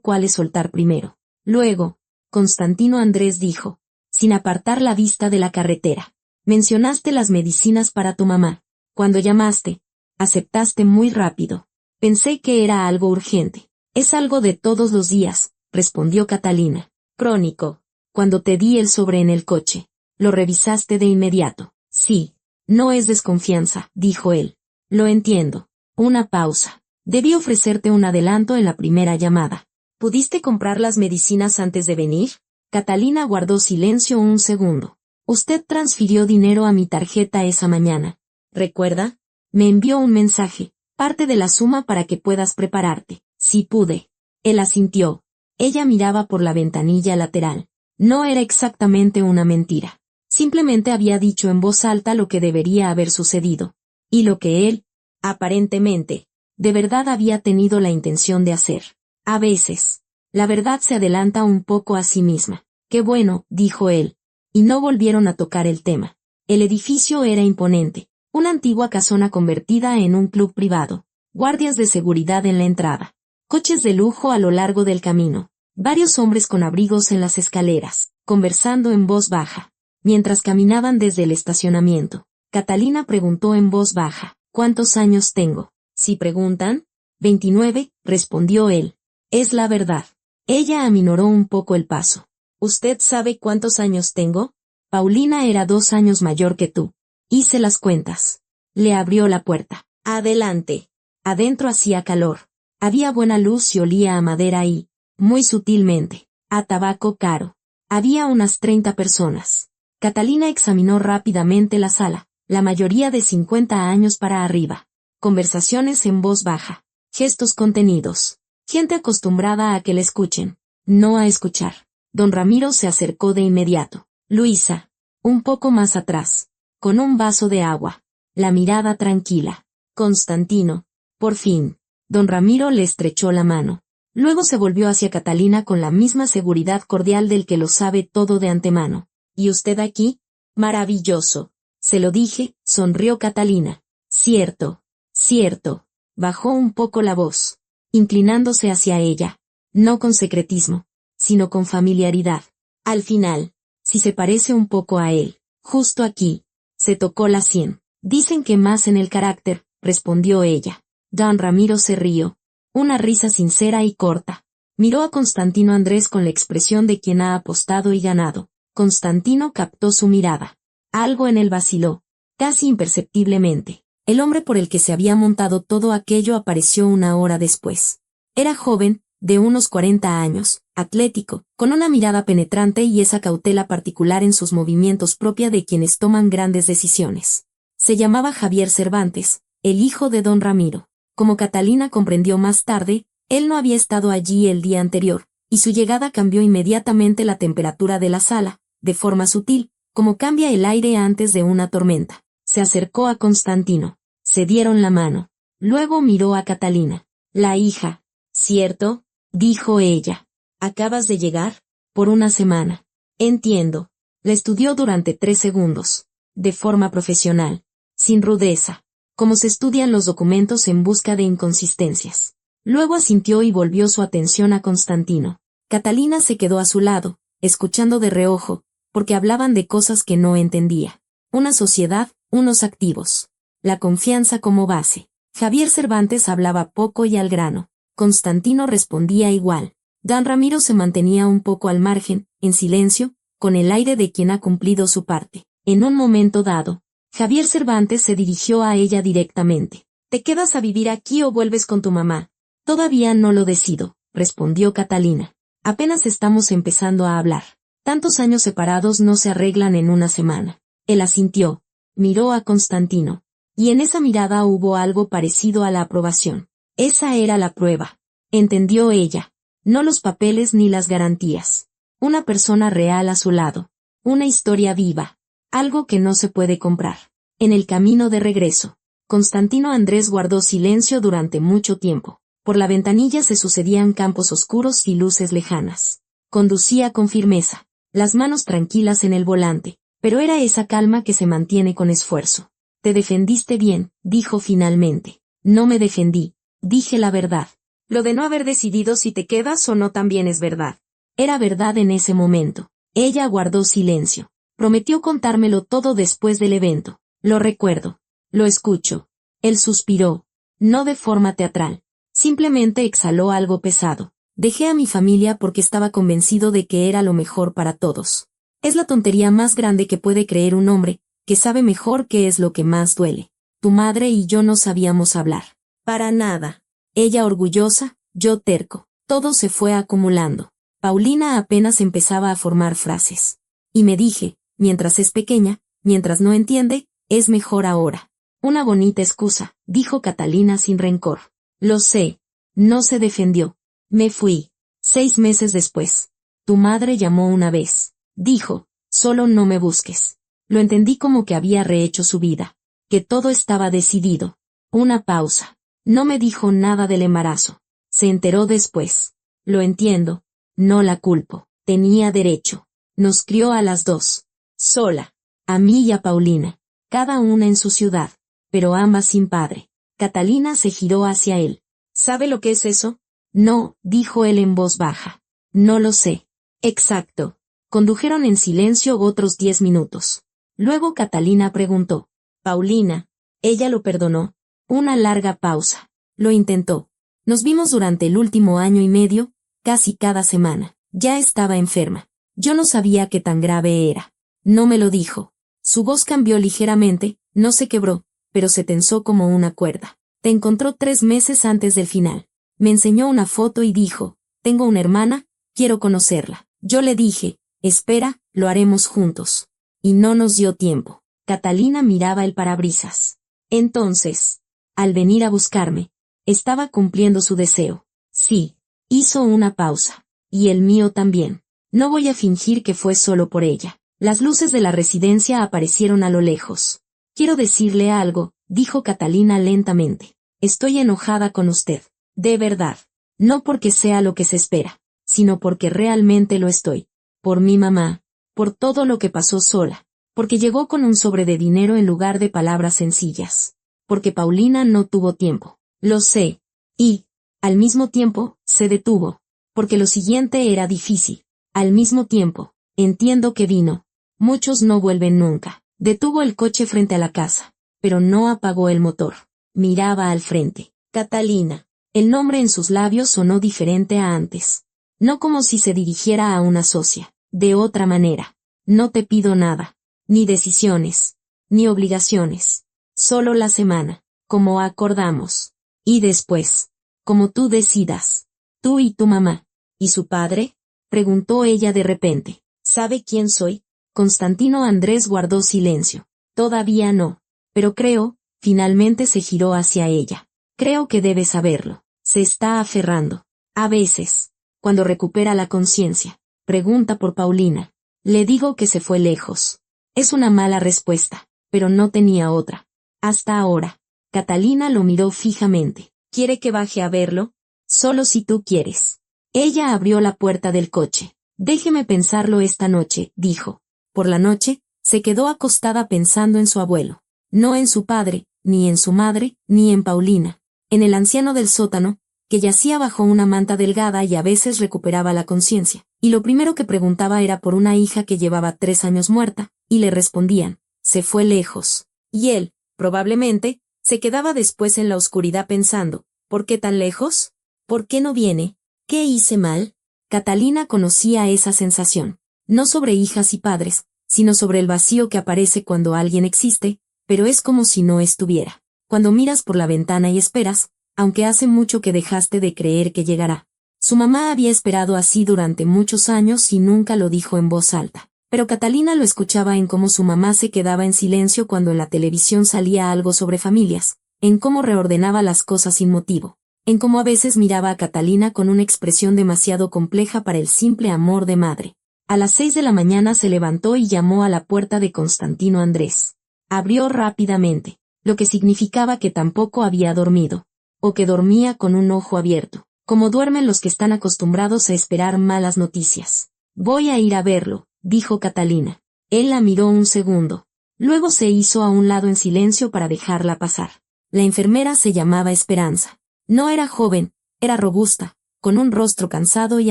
cuáles soltar primero. Luego, Constantino Andrés dijo, sin apartar la vista de la carretera. Mencionaste las medicinas para tu mamá. Cuando llamaste, aceptaste muy rápido. Pensé que era algo urgente. Es algo de todos los días, respondió Catalina. Crónico. Cuando te di el sobre en el coche, lo revisaste de inmediato. Sí. No es desconfianza, dijo él. Lo entiendo. Una pausa. Debí ofrecerte un adelanto en la primera llamada. ¿Pudiste comprar las medicinas antes de venir? Catalina guardó silencio un segundo. Usted transfirió dinero a mi tarjeta esa mañana. ¿Recuerda? Me envió un mensaje, parte de la suma para que puedas prepararte. Sí pude. Él asintió. Ella miraba por la ventanilla lateral. No era exactamente una mentira. Simplemente había dicho en voz alta lo que debería haber sucedido. Y lo que él, aparentemente, de verdad había tenido la intención de hacer. A veces, la verdad se adelanta un poco a sí misma. Qué bueno, dijo él. Y no volvieron a tocar el tema. El edificio era imponente. Una antigua casona convertida en un club privado. Guardias de seguridad en la entrada. Coches de lujo a lo largo del camino. Varios hombres con abrigos en las escaleras, conversando en voz baja. Mientras caminaban desde el estacionamiento, Catalina preguntó en voz baja, ¿cuántos años tengo? Si preguntan, 29, respondió él. Es la verdad. Ella aminoró un poco el paso. ¿Usted sabe cuántos años tengo? Paulina era 2 años mayor que tú. Hice las cuentas. Le abrió la puerta. Adelante. Adentro hacía calor. Había buena luz y olía a madera y, muy sutilmente, a tabaco caro. Había unas 30 personas. Catalina examinó rápidamente la sala, la mayoría de 50 años para arriba. Conversaciones en voz baja. Gestos contenidos. Gente acostumbrada a que le escuchen, no a escuchar. Don Ramiro se acercó de inmediato. Luisa. Un poco más atrás. Con un vaso de agua. La mirada tranquila. Constantino. Por fin. Don Ramiro le estrechó la mano. Luego se volvió hacia Catalina con la misma seguridad cordial del que lo sabe todo de antemano. ¿Y usted aquí? Maravilloso. Se lo dije, sonrió Catalina. Cierto. Cierto. Bajó un poco la voz, inclinándose hacia ella. No con secretismo, sino con familiaridad. Al final, si se parece un poco a él, justo aquí, se tocó la sien. Dicen que más en el carácter, respondió ella. Don Ramiro se rió. Una risa sincera y corta. Miró a Constantino Andrés con la expresión de quien ha apostado y ganado. Constantino captó su mirada. Algo en él vaciló, casi imperceptiblemente. El hombre por el que se había montado todo aquello apareció una hora después. Era joven, de unos 40 años, atlético, con una mirada penetrante y esa cautela particular en sus movimientos propia de quienes toman grandes decisiones. Se llamaba Javier Cervantes, el hijo de don Ramiro. Como Catalina comprendió más tarde, él no había estado allí el día anterior, y su llegada cambió inmediatamente la temperatura de la sala, de forma sutil, como cambia el aire antes de una tormenta. Se acercó a Constantino. Se dieron la mano. Luego miró a Catalina. La hija. ¿Cierto? Dijo ella. ¿Acabas de llegar? Por una semana. Entiendo. La estudió durante 3 segundos. De forma profesional. Sin rudeza. Como se estudian los documentos en busca de inconsistencias. Luego asintió y volvió su atención a Constantino. Catalina se quedó a su lado, escuchando de reojo, porque hablaban de cosas que no entendía. Una sociedad, unos activos. La confianza como base. Javier Cervantes hablaba poco y al grano. Constantino respondía igual. Don Ramiro se mantenía un poco al margen, en silencio, con el aire de quien ha cumplido su parte. En un momento dado, Javier Cervantes se dirigió a ella directamente. ¿Te quedas a vivir aquí o vuelves con tu mamá? Todavía no lo decido, respondió Catalina. Apenas estamos empezando a hablar. Tantos años separados no se arreglan en una semana. Él asintió. Miró a Constantino. Y en esa mirada hubo algo parecido a la aprobación. Esa era la prueba. Entendió ella. No los papeles ni las garantías. Una persona real a su lado. Una historia viva. Algo que no se puede comprar. En el camino de regreso, Constantino Andrés guardó silencio durante mucho tiempo. Por la ventanilla se sucedían campos oscuros y luces lejanas. Conducía con firmeza, las manos tranquilas en el volante, pero era esa calma que se mantiene con esfuerzo. Te defendiste bien, dijo finalmente. No me defendí, dije la verdad. Lo de no haber decidido si te quedas o no también es verdad. Era verdad en ese momento. Ella guardó silencio. Prometió contármelo todo después del evento. Lo recuerdo. Lo escucho. Él suspiró. No de forma teatral. Simplemente exhaló algo pesado. Dejé a mi familia porque estaba convencido de que era lo mejor para todos. Es la tontería más grande que puede creer un hombre, que sabe mejor qué es lo que más duele. Tu madre y yo no sabíamos hablar. Para nada. Ella orgullosa, yo terco. Todo se fue acumulando. Paulina apenas empezaba a formar frases. Y me dije, mientras es pequeña, mientras no entiende, es mejor ahora. Una bonita excusa, dijo Catalina sin rencor. Lo sé. No se defendió. Me fui. 6 meses después. Tu madre llamó una vez. Dijo, solo no me busques. Lo entendí como que había rehecho su vida. Que todo estaba decidido. Una pausa. No me dijo nada del embarazo. Se enteró después. Lo entiendo. No la culpo. Tenía derecho. Nos crió a las 2. Sola. A mí y a Paulina. Cada una en su ciudad. pero ambas sin padre. Catalina se giró hacia él. ¿Sabe lo que es eso? No, dijo él en voz baja. No lo sé. Exacto. Condujeron en silencio otros 10 minutos. Luego Catalina preguntó. Paulina. Ella lo perdonó. Una larga pausa. Lo intentó. Nos vimos durante el último año y medio, casi cada semana. Ya estaba enferma. Yo no sabía qué tan grave era. No me lo dijo. Su voz cambió ligeramente, no se quebró, pero se tensó como una cuerda. Te encontró 3 meses antes del final. Me enseñó una foto y dijo, tengo una hermana, quiero conocerla. Yo le dije, espera, lo haremos juntos. Y no nos dio tiempo. Catalina miraba el parabrisas. Entonces, al venir a buscarme, estaba cumpliendo su deseo. Sí. Hizo una pausa. Y el mío también. No voy a fingir que fue solo por ella. Las luces de la residencia aparecieron a lo lejos. Quiero decirle algo, dijo Catalina lentamente. Estoy enojada con usted. De verdad. No porque sea lo que se espera, sino porque realmente lo estoy. Por mi mamá. Por todo lo que pasó sola. Porque llegó con un sobre de dinero en lugar de palabras sencillas. Porque Paulina no tuvo tiempo. Lo sé. Y, al mismo tiempo, se detuvo. Porque lo siguiente era difícil. Al mismo tiempo, entiendo que vino. Muchos no vuelven nunca. Detuvo el coche frente a la casa, pero no apagó el motor. Miraba al frente. Catalina. El nombre en sus labios sonó diferente a antes. No como si se dirigiera a una socia. De otra manera. No te pido nada. Ni decisiones. Ni obligaciones. Solo la semana. Como acordamos. Y después. Como tú decidas. Tú y tu mamá. ¿Y su padre? Preguntó ella de repente. ¿Sabe quién soy? Constantino Andrés guardó silencio. Todavía no. Pero creo, finalmente se giró hacia ella. Creo que debe saberlo. Se está aferrando. A veces, cuando recupera la conciencia, pregunta por Paulina. Le digo que se fue lejos. Es una mala respuesta, pero no tenía otra. Hasta ahora. Catalina lo miró fijamente. ¿Quiere que baje a verlo? Solo si tú quieres. Ella abrió la puerta del coche. Déjeme pensarlo esta noche, dijo. Por la noche, se quedó acostada pensando en su abuelo. No en su padre, ni en su madre, ni en Paulina. En el anciano del sótano, que yacía bajo una manta delgada y a veces recuperaba la conciencia. Y lo primero que preguntaba era por una hija que llevaba 3 años muerta, y le respondían, se fue lejos. Y él, probablemente, se quedaba después en la oscuridad pensando, ¿por qué tan lejos? ¿Por qué no viene? ¿Qué hice mal? Catalina conocía esa sensación. No sobre hijas y padres, sino sobre el vacío que aparece cuando alguien existe, pero es como si no estuviera. Cuando miras por la ventana y esperas, aunque hace mucho que dejaste de creer que llegará. Su mamá había esperado así durante muchos años y nunca lo dijo en voz alta. Pero Catalina lo escuchaba en cómo su mamá se quedaba en silencio cuando en la televisión salía algo sobre familias, en cómo reordenaba las cosas sin motivo, en cómo a veces miraba a Catalina con una expresión demasiado compleja para el simple amor de madre. A las 6 de la mañana se levantó y llamó a la puerta de Constantino Andrés. Abrió rápidamente, lo que significaba que tampoco había dormido, o que dormía con un ojo abierto, como duermen los que están acostumbrados a esperar malas noticias. Voy a ir a verlo, dijo Catalina. Él la miró un segundo. Luego se hizo a un lado en silencio para dejarla pasar. La enfermera se llamaba Esperanza. No era joven, era robusta, con un rostro cansado y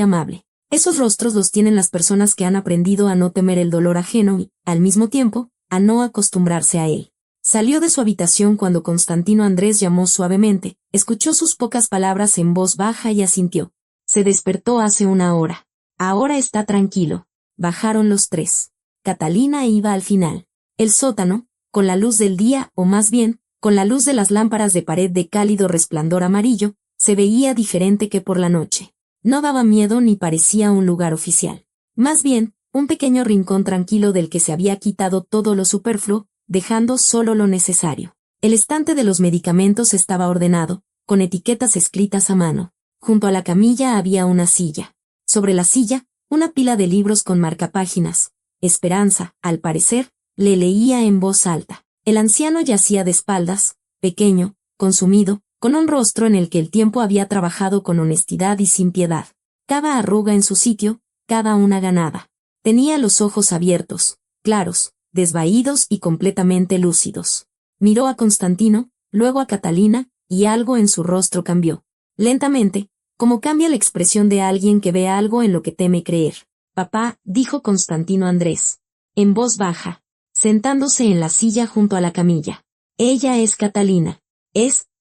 amable. Esos rostros los tienen las personas que han aprendido a no temer el dolor ajeno y, al mismo tiempo, a no acostumbrarse a él. Salió de su habitación cuando Constantino Andrés llamó suavemente, escuchó sus pocas palabras en voz baja y asintió. Se despertó hace 1 hora. Ahora está tranquilo. Bajaron los 3. Catalina iba al final. El sótano, con la luz del día, o más bien, con la luz de las lámparas de pared de cálido resplandor amarillo, se veía diferente que por la noche. No daba miedo ni parecía un lugar oficial. Más bien, un pequeño rincón tranquilo del que se había quitado todo lo superfluo, dejando solo lo necesario. El estante de los medicamentos estaba ordenado, con etiquetas escritas a mano. Junto a la camilla había una silla. Sobre la silla, una pila de libros con marcapáginas. Esperanza, al parecer, le leía en voz alta. El anciano yacía de espaldas, pequeño, consumido, con un rostro en el que el tiempo había trabajado con honestidad y sin piedad. Cada arruga en su sitio, cada una ganada. Tenía los ojos abiertos, claros, desvaídos y completamente lúcidos. Miró a Constantino, luego a Catalina, y algo en su rostro cambió. Lentamente, como cambia la expresión de alguien que ve algo en lo que teme creer. Papá, dijo Constantino Andrés, en voz baja, sentándose en la silla junto a la camilla. Ella es Catalina.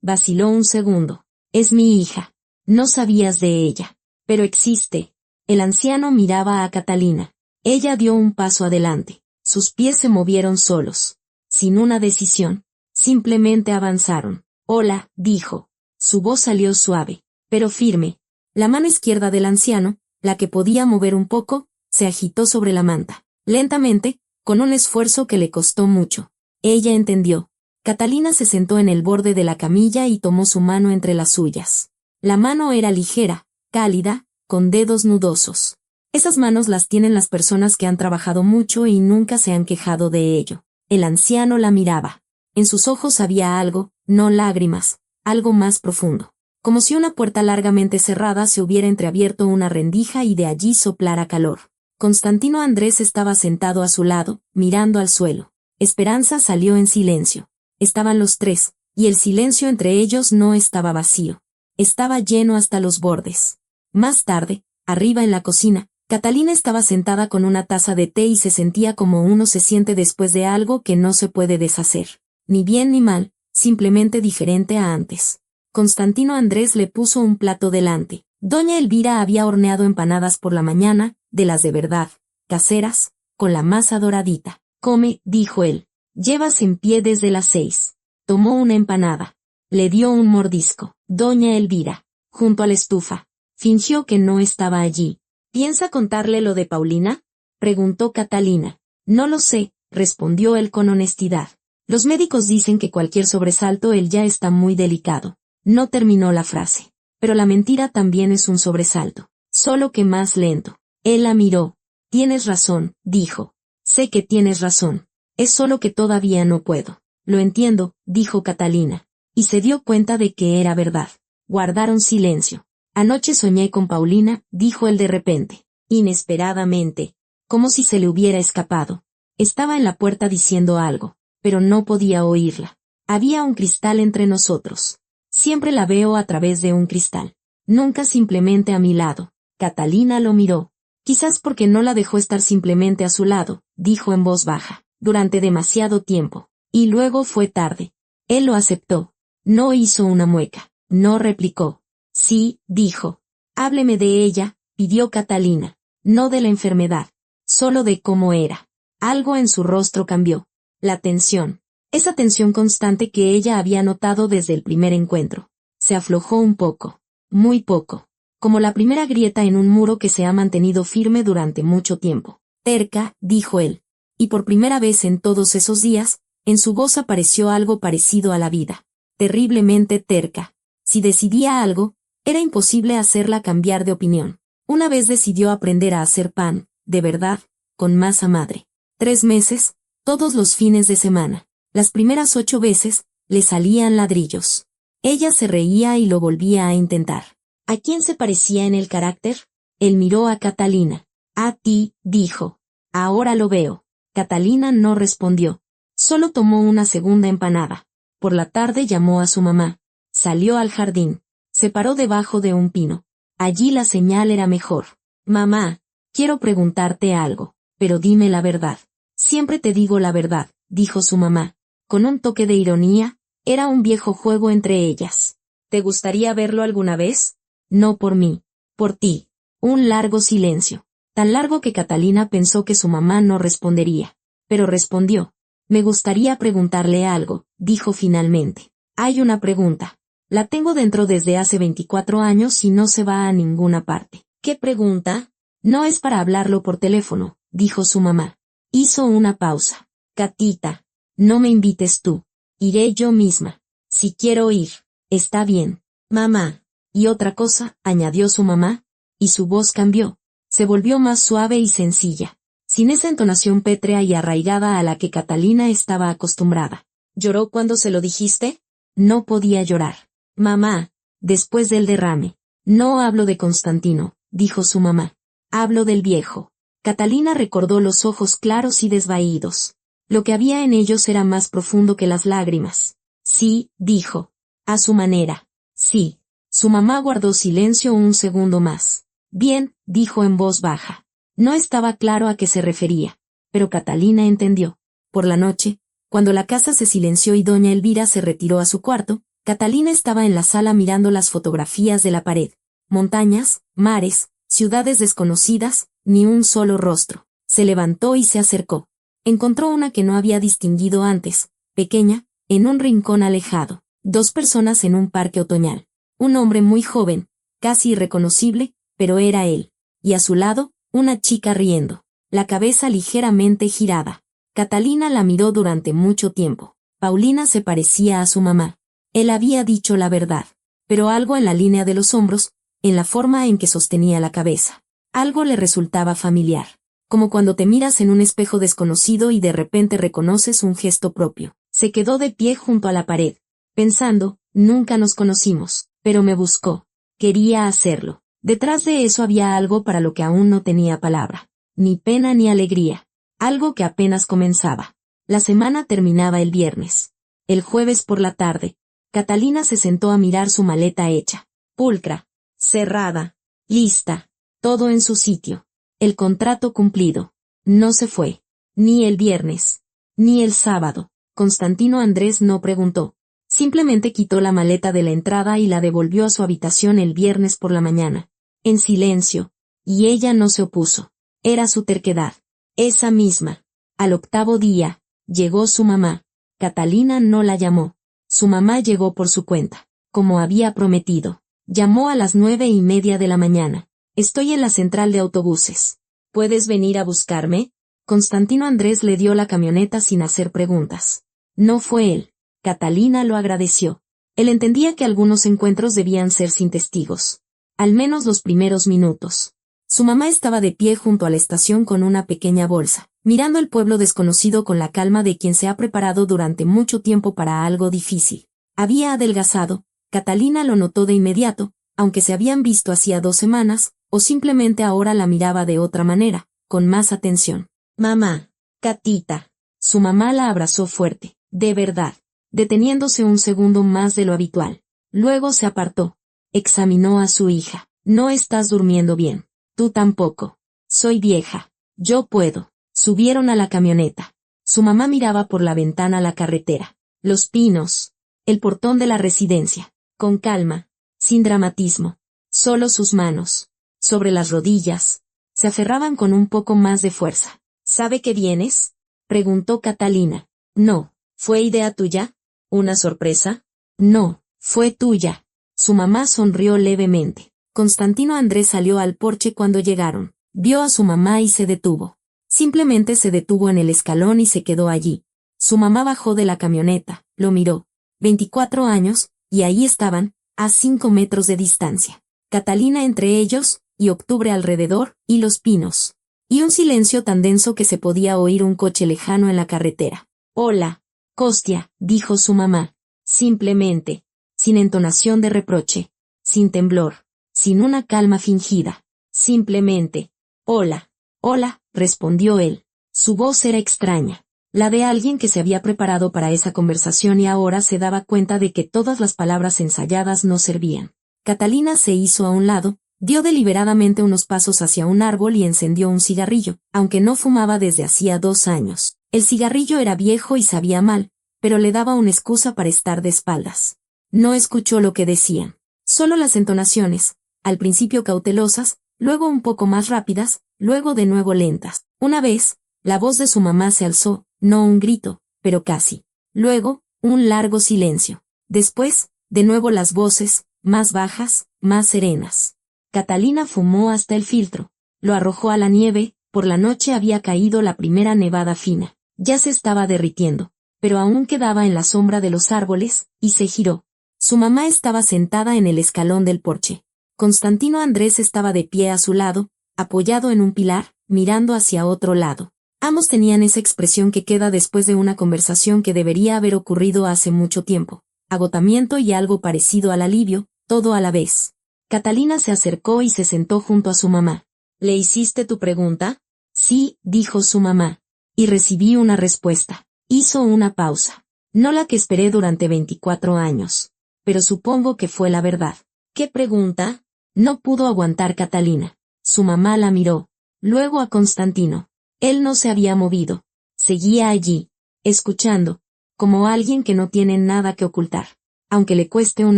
Vaciló un segundo. Es mi hija. No sabías de ella. Pero existe. El anciano miraba a Catalina. Ella dio un paso adelante. Sus pies se movieron solos. Sin una decisión. Simplemente avanzaron. Hola, dijo. Su voz salió suave, pero firme. La mano izquierda del anciano, la que podía mover un poco, se agitó sobre la manta. Lentamente, con un esfuerzo que le costó mucho. Ella entendió. Catalina se sentó en el borde de la camilla y tomó su mano entre las suyas. La mano era ligera, cálida, con dedos nudosos. Esas manos las tienen las personas que han trabajado mucho y nunca se han quejado de ello. El anciano la miraba. En sus ojos había algo, no lágrimas, algo más profundo. Como si una puerta largamente cerrada se hubiera entreabierto una rendija y de allí soplara calor. Constantino Andrés estaba sentado a su lado, mirando al suelo. Esperanza salió en silencio. Estaban los tres, y el silencio entre ellos no estaba vacío. Estaba lleno hasta los bordes. Más tarde, arriba en la cocina, Catalina estaba sentada con una taza de té y se sentía como uno se siente después de algo que no se puede deshacer. Ni bien ni mal, simplemente diferente a antes. Constantino Andrés le puso un plato delante. Doña Elvira había horneado empanadas por la mañana, de las de verdad, caseras, con la masa doradita. Come, dijo él. Llevas en pie desde las 6. Tomó una empanada. Le dio un mordisco. Doña Elvira, junto a la estufa, fingió que no estaba allí. ¿Piensa contarle lo de Paulina?, preguntó Catalina. No lo sé, respondió él con honestidad. Los médicos dicen que cualquier sobresalto él ya está muy delicado. No terminó la frase. Pero la mentira también es un sobresalto, solo que más lento. Él la miró. Tienes razón, dijo. Sé que tienes razón. Es solo que todavía no puedo. Lo entiendo, dijo Catalina. Y se dio cuenta de que era verdad. Guardaron silencio. Anoche soñé con Paulina, dijo él de repente. Inesperadamente. Como si se le hubiera escapado. Estaba en la puerta diciendo algo, pero no podía oírla. Había un cristal entre nosotros. Siempre la veo a través de un cristal. Nunca simplemente a mi lado. Catalina lo miró. Quizás porque no la dejó estar simplemente a su lado, dijo en voz baja, durante demasiado tiempo. Y luego fue tarde. Él lo aceptó. No hizo una mueca. No replicó. Sí, dijo. Hábleme de ella, pidió Catalina. No de la enfermedad. Solo de cómo era. Algo en su rostro cambió. La tensión. Esa tensión constante que ella había notado desde el primer encuentro. Se aflojó un poco. Muy poco. Como la primera grieta en un muro que se ha mantenido firme durante mucho tiempo. Terca, dijo él. Y por primera vez en todos esos días, en su voz apareció algo parecido a la vida. Terriblemente terca. Si decidía algo, era imposible hacerla cambiar de opinión. Una vez decidió aprender a hacer pan, de verdad, con masa madre. 3 meses, todos los fines de semana. Las primeras 8 veces, le salían ladrillos. Ella se reía y lo volvía a intentar. ¿A quién se parecía en el carácter? Él miró a Catalina. A ti, dijo. Ahora lo veo. Catalina no respondió. Solo tomó una segunda empanada. Por la tarde llamó a su mamá. Salió al jardín. Se paró debajo de un pino. Allí la señal era mejor. Mamá, quiero preguntarte algo, pero dime la verdad. Siempre te digo la verdad, dijo su mamá. Con un toque de ironía, era un viejo juego entre ellas. ¿Te gustaría verlo alguna vez? No por mí, por ti. Un largo silencio. Tan largo que Catalina pensó que su mamá no respondería. Pero respondió. Me gustaría preguntarle algo, dijo finalmente. Hay una pregunta. La tengo dentro desde hace 24 años y no se va a ninguna parte. ¿Qué pregunta? No es para hablarlo por teléfono, dijo su mamá. Hizo una pausa. Catita, no me invites tú. Iré yo misma. Si quiero ir. Está bien. Mamá. Y otra cosa, añadió su mamá, y su voz cambió. Se volvió más suave y sencilla, sin esa entonación pétrea y arraigada a la que Catalina estaba acostumbrada. ¿Lloró cuando se lo dijiste? No podía llorar. Mamá, después del derrame. No hablo de Constantino, dijo su mamá. Hablo del viejo. Catalina recordó los ojos claros y desvaídos. Lo que había en ellos era más profundo que las lágrimas. Sí, dijo. A su manera. Sí. Su mamá guardó silencio un segundo más. Bien, dijo en voz baja. No estaba claro a qué se refería, pero Catalina entendió. Por la noche, cuando la casa se silenció y doña Elvira se retiró a su cuarto, Catalina estaba en la sala mirando las fotografías de la pared. Montañas, mares, ciudades desconocidas, ni un solo rostro. Se levantó y se acercó. Encontró una que no había distinguido antes, pequeña, en un rincón alejado. 2 personas en un parque otoñal. Un hombre muy joven, casi irreconocible, pero era él. Y a su lado, una chica riendo, la cabeza ligeramente girada. Catalina la miró durante mucho tiempo. Paulina se parecía a su mamá. Él había dicho la verdad, pero algo en la línea de los hombros, en la forma en que sostenía la cabeza. Algo le resultaba familiar. Como cuando te miras en un espejo desconocido y de repente reconoces un gesto propio. Se quedó de pie junto a la pared, pensando, nunca nos conocimos, pero me buscó. Quería hacerlo. Detrás de eso había algo para lo que aún no tenía palabra. Ni pena ni alegría. Algo que apenas comenzaba. La semana terminaba el viernes. El jueves por la tarde, Catalina se sentó a mirar su maleta hecha. Pulcra. Cerrada. Lista. Todo en su sitio. El contrato cumplido. No se fue. Ni el viernes. Ni el sábado. Constantino Andrés no preguntó. Simplemente quitó la maleta de la entrada y la devolvió a su habitación el viernes por la mañana. En silencio. Y ella no se opuso. Era su terquedad. Esa misma. Al 8º día, llegó su mamá. Catalina no la llamó. Su mamá llegó por su cuenta. Como había prometido. Llamó a las 9:30 de la mañana. Estoy en la central de autobuses. ¿Puedes venir a buscarme? Constantino Andrés le dio la camioneta sin hacer preguntas. No fue él. Catalina lo agradeció. Él entendía que algunos encuentros debían ser sin testigos. Al menos los primeros minutos. Su mamá estaba de pie junto a la estación con una pequeña bolsa, mirando el pueblo desconocido con la calma de quien se ha preparado durante mucho tiempo para algo difícil. Había adelgazado. Catalina lo notó de inmediato, aunque se habían visto hacía 2 semanas, o simplemente ahora la miraba de otra manera, con más atención. Mamá. Catita. Su mamá la abrazó fuerte, de verdad, deteniéndose un segundo más de lo habitual. Luego se apartó. Examinó a su hija. No estás durmiendo bien. Tú tampoco. Soy vieja. Yo puedo. Subieron a la camioneta. Su mamá miraba por la ventana la carretera. Los pinos. El portón de la residencia. Con calma. Sin dramatismo. Solo sus manos. Sobre las rodillas. Se aferraban con un poco más de fuerza. ¿Sabe que vienes? Preguntó Catalina. No. ¿Fue idea tuya? ¿Una sorpresa? No. Fue tuya. Su mamá sonrió levemente. Constantino Andrés salió al porche cuando llegaron. Vio a su mamá y se detuvo. Simplemente se detuvo en el escalón y se quedó allí. Su mamá bajó de la camioneta, lo miró. 24 años, y ahí estaban, a 5 metros de distancia. Catalina entre ellos, y octubre alrededor, y los pinos. Y un silencio tan denso que se podía oír un coche lejano en la carretera. Hola, Costia, dijo su mamá. Simplemente. Sin entonación de reproche. Sin temblor. Sin una calma fingida. Simplemente. Hola. Hola, respondió él. Su voz era extraña. La de alguien que se había preparado para esa conversación y ahora se daba cuenta de que todas las palabras ensayadas no servían. Catalina se hizo a un lado, dio deliberadamente unos pasos hacia un árbol y encendió un cigarrillo, aunque no fumaba desde hacía 2 años. El cigarrillo era viejo y sabía mal, pero le daba una excusa para estar de espaldas. No escuchó lo que decían. Solo las entonaciones, al principio cautelosas, luego un poco más rápidas, luego de nuevo lentas. Una vez, la voz de su mamá se alzó, no un grito, pero casi. Luego, un largo silencio. Después, de nuevo las voces, más bajas, más serenas. Catalina fumó hasta el filtro. Lo arrojó a la nieve. Por la noche había caído la primera nevada fina. Ya se estaba derritiendo, pero aún quedaba en la sombra de los árboles, y se giró. Su mamá estaba sentada en el escalón del porche. Constantino Andrés estaba de pie a su lado, apoyado en un pilar, mirando hacia otro lado. Ambos tenían esa expresión que queda después de una conversación que debería haber ocurrido hace mucho tiempo. Agotamiento y algo parecido al alivio, todo a la vez. Catalina se acercó y se sentó junto a su mamá. ¿Le hiciste tu pregunta? Sí, dijo su mamá. Y recibí una respuesta. Hizo una pausa. No la que esperé durante 24 años. Pero supongo que fue la verdad. ¿Qué pregunta? No pudo aguantar Catalina. Su mamá la miró. Luego a Constantino. Él no se había movido. Seguía allí, escuchando, como alguien que no tiene nada que ocultar. Aunque le cueste un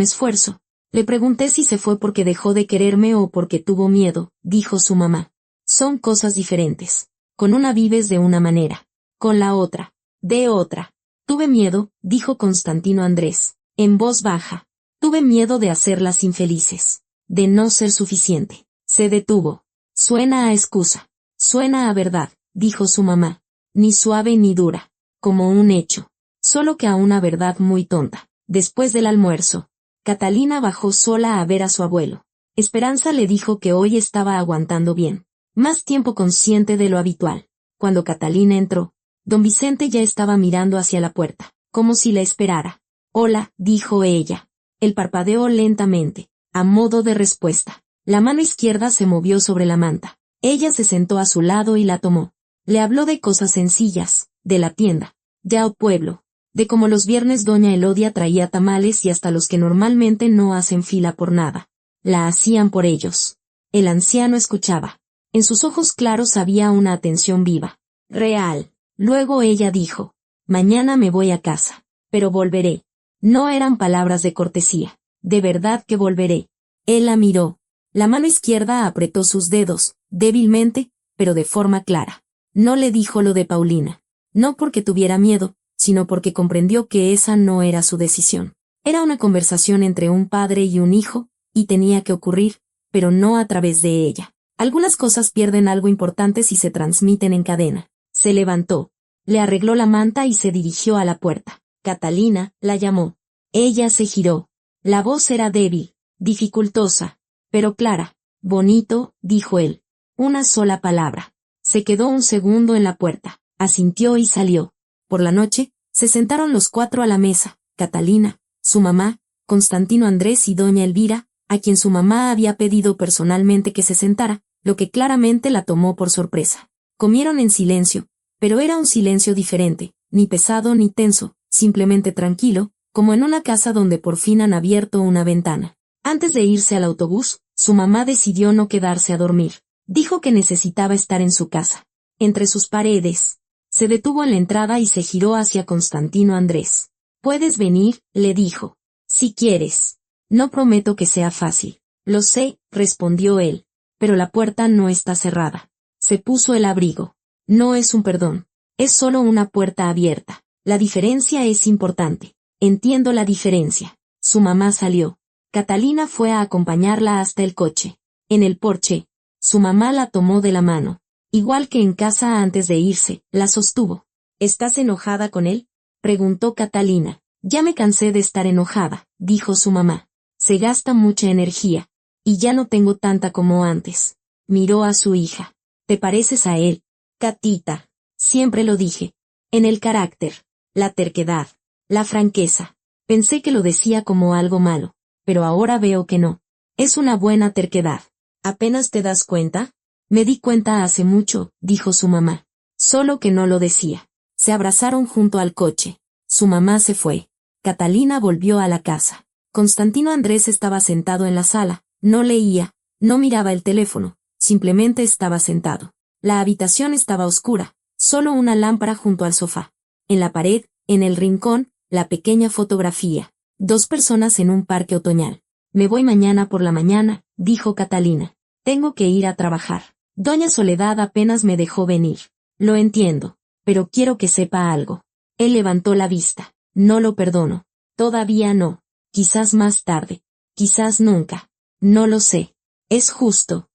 esfuerzo. Le pregunté si se fue porque dejó de quererme o porque tuvo miedo, dijo su mamá. Son cosas diferentes. Con una vives de una manera. Con la otra, de otra. Tuve miedo, dijo Constantino Andrés, en voz baja. Tuve miedo de hacerlas infelices. De no ser suficiente. Se detuvo. Suena a excusa. Suena a verdad, dijo su mamá. Ni suave ni dura. Como un hecho. Solo que a una verdad muy tonta. Después del almuerzo, Catalina bajó sola a ver a su abuelo. Esperanza le dijo que hoy estaba aguantando bien. Más tiempo consciente de lo habitual. Cuando Catalina entró, don Vicente ya estaba mirando hacia la puerta, como si la esperara. Hola, dijo ella. Él parpadeó lentamente, a modo de respuesta. La mano izquierda se movió sobre la manta. Ella se sentó a su lado y la tomó. Le habló de cosas sencillas, de la tienda, de al pueblo, de cómo los viernes doña Elodia traía tamales y hasta los que normalmente no hacen fila por nada, la hacían por ellos. El anciano escuchaba. En sus ojos claros había una atención viva, real. Luego ella dijo, mañana me voy a casa, pero volveré. No eran palabras de cortesía, de verdad que volveré. Él la miró. La mano izquierda apretó sus dedos, débilmente, pero de forma clara. No le dijo lo de Paulina. No porque tuviera miedo, sino porque comprendió que esa no era su decisión. Era una conversación entre un padre y un hijo, y tenía que ocurrir, pero no a través de ella. Algunas cosas pierden algo importante si se transmiten en cadena. Se levantó, le arregló la manta y se dirigió a la puerta. Catalina la llamó. Ella se giró. La voz era débil, dificultosa, pero clara. Bonito, dijo él. Una sola palabra. Se quedó un segundo en la puerta, asintió y salió. Por la noche, se sentaron los cuatro a la mesa, Catalina, su mamá, Constantino Andrés y doña Elvira, a quien su mamá había pedido personalmente que se sentara, lo que claramente la tomó por sorpresa. Comieron en silencio, pero era un silencio diferente, ni pesado ni tenso, simplemente tranquilo, como en una casa donde por fin han abierto una ventana. Antes de irse al autobús, su mamá decidió no quedarse a dormir. Dijo que necesitaba estar en su casa, entre sus paredes. Se detuvo en la entrada y se giró hacia Constantino Andrés. «Puedes venir», le dijo. «Si quieres. No prometo que sea fácil». «Lo sé», respondió él. «Pero la puerta no está cerrada». Se puso el abrigo. «No es un perdón. Es solo una puerta abierta. La diferencia es importante. Entiendo la diferencia». Su mamá salió. Catalina fue a acompañarla hasta el coche. En el porche, su mamá la tomó de la mano. Igual que en casa antes de irse, la sostuvo. «¿Estás enojada con él?», preguntó Catalina. «Ya me cansé de estar enojada», dijo su mamá. «Se gasta mucha energía. Y ya no tengo tanta como antes». Miró a su hija. «Te pareces a él, Catita. Siempre lo dije. En el carácter, la terquedad, la franqueza. Pensé que lo decía como algo malo, pero ahora veo que no. Es una buena terquedad. ¿Apenas te das cuenta?». «Me di cuenta hace mucho», dijo su mamá. Solo que no lo decía. Se abrazaron junto al coche. Su mamá se fue. Catalina volvió a la casa. Constantino Andrés estaba sentado en la sala. No leía, no miraba el teléfono, simplemente estaba sentado. La habitación estaba oscura, solo una lámpara junto al sofá. En la pared, en el rincón, la pequeña fotografía. 2 personas en un parque otoñal. «Me voy mañana por la mañana», dijo Catalina. «Tengo que ir a trabajar. Doña Soledad apenas me dejó venir». «Lo entiendo, pero quiero que sepa algo». Él levantó la vista. «No lo perdono. Todavía no. Quizás más tarde. Quizás nunca. No lo sé. Es justo,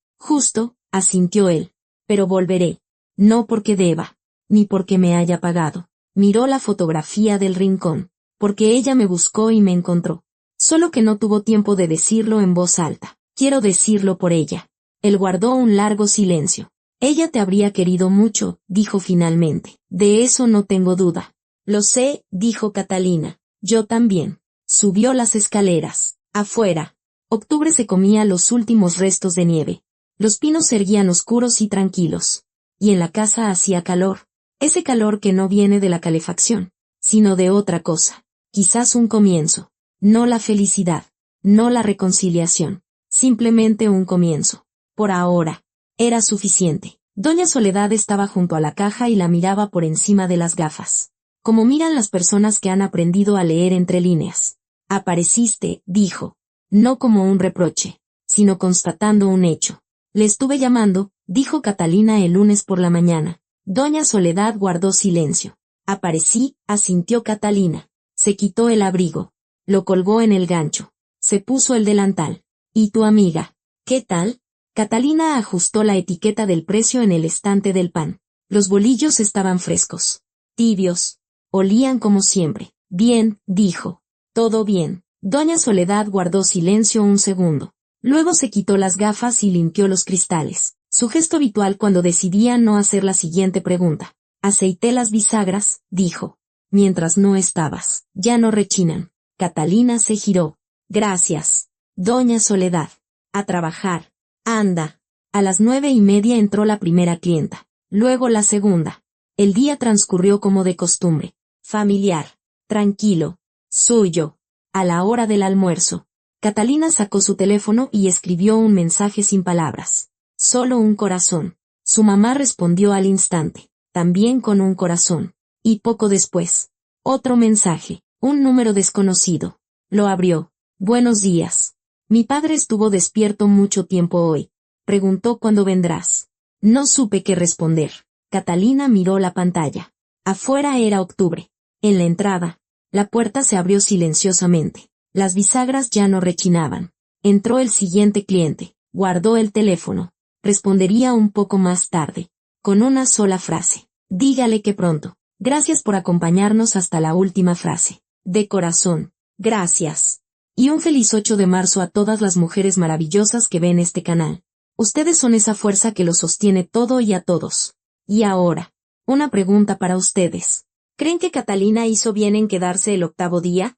asintió él. «Pero volveré. No porque deba, ni porque me haya pagado». Miró la fotografía del rincón. «Porque ella me buscó y me encontró. Solo que no tuvo tiempo de decirlo en voz alta. Quiero decirlo por ella». Él guardó un largo silencio. «Ella te habría querido mucho», dijo finalmente. «De eso no tengo duda». «Lo sé», dijo Catalina. «Yo también». Subió las escaleras. Afuera. Octubre se comía los últimos restos de nieve. Los pinos se erguían oscuros y tranquilos. Y en la casa hacía calor. Ese calor que no viene de la calefacción, sino de otra cosa. Quizás un comienzo. No la felicidad. No la reconciliación. Simplemente un comienzo. Por ahora. Era suficiente. Doña Soledad estaba junto a la caja y la miraba por encima de las gafas. Como miran las personas que han aprendido a leer entre líneas. Apareciste, dijo. No como un reproche, sino constatando un hecho. Le estuve llamando, dijo Catalina el lunes por la mañana. Doña Soledad guardó silencio. Aparecí, asintió Catalina. Se quitó el abrigo. Lo colgó en el gancho. Se puso el delantal. ¿Y tu amiga? ¿Qué tal? Catalina ajustó la etiqueta del precio en el estante del pan. Los bolillos estaban frescos. Tibios. Olían como siempre. Bien, dijo. Todo bien. Doña Soledad guardó silencio un segundo. Luego se quitó las gafas y limpió los cristales. Su gesto habitual cuando decidía no hacer la siguiente pregunta. Aceité las bisagras, dijo. Mientras no estabas. Ya no rechinan. Catalina se giró. Gracias. Doña Soledad. A trabajar. Anda. A las 9:30 entró la primera clienta. Luego la segunda. El día transcurrió como de costumbre. Familiar. Tranquilo. Suyo. A la hora del almuerzo. Catalina sacó su teléfono y escribió un mensaje sin palabras. Solo un corazón. Su mamá respondió al instante. También con un corazón. Y poco después. Otro mensaje. Un número desconocido. Lo abrió. Buenos días. Mi padre estuvo despierto mucho tiempo hoy. Preguntó cuándo vendrás. No supe qué responder. Catalina miró la pantalla. Afuera era octubre. En la entrada, la puerta se abrió silenciosamente. Las bisagras ya no rechinaban. Entró el siguiente cliente. Guardó el teléfono. Respondería un poco más tarde. Con una sola frase. Dígale que pronto. Gracias por acompañarnos hasta la última frase. De corazón. Gracias. Y un feliz 8 de marzo a todas las mujeres maravillosas que ven este canal. Ustedes son esa fuerza que lo sostiene todo y a todos. Y ahora, una pregunta para ustedes. ¿Creen que Catalina hizo bien en quedarse el octavo día?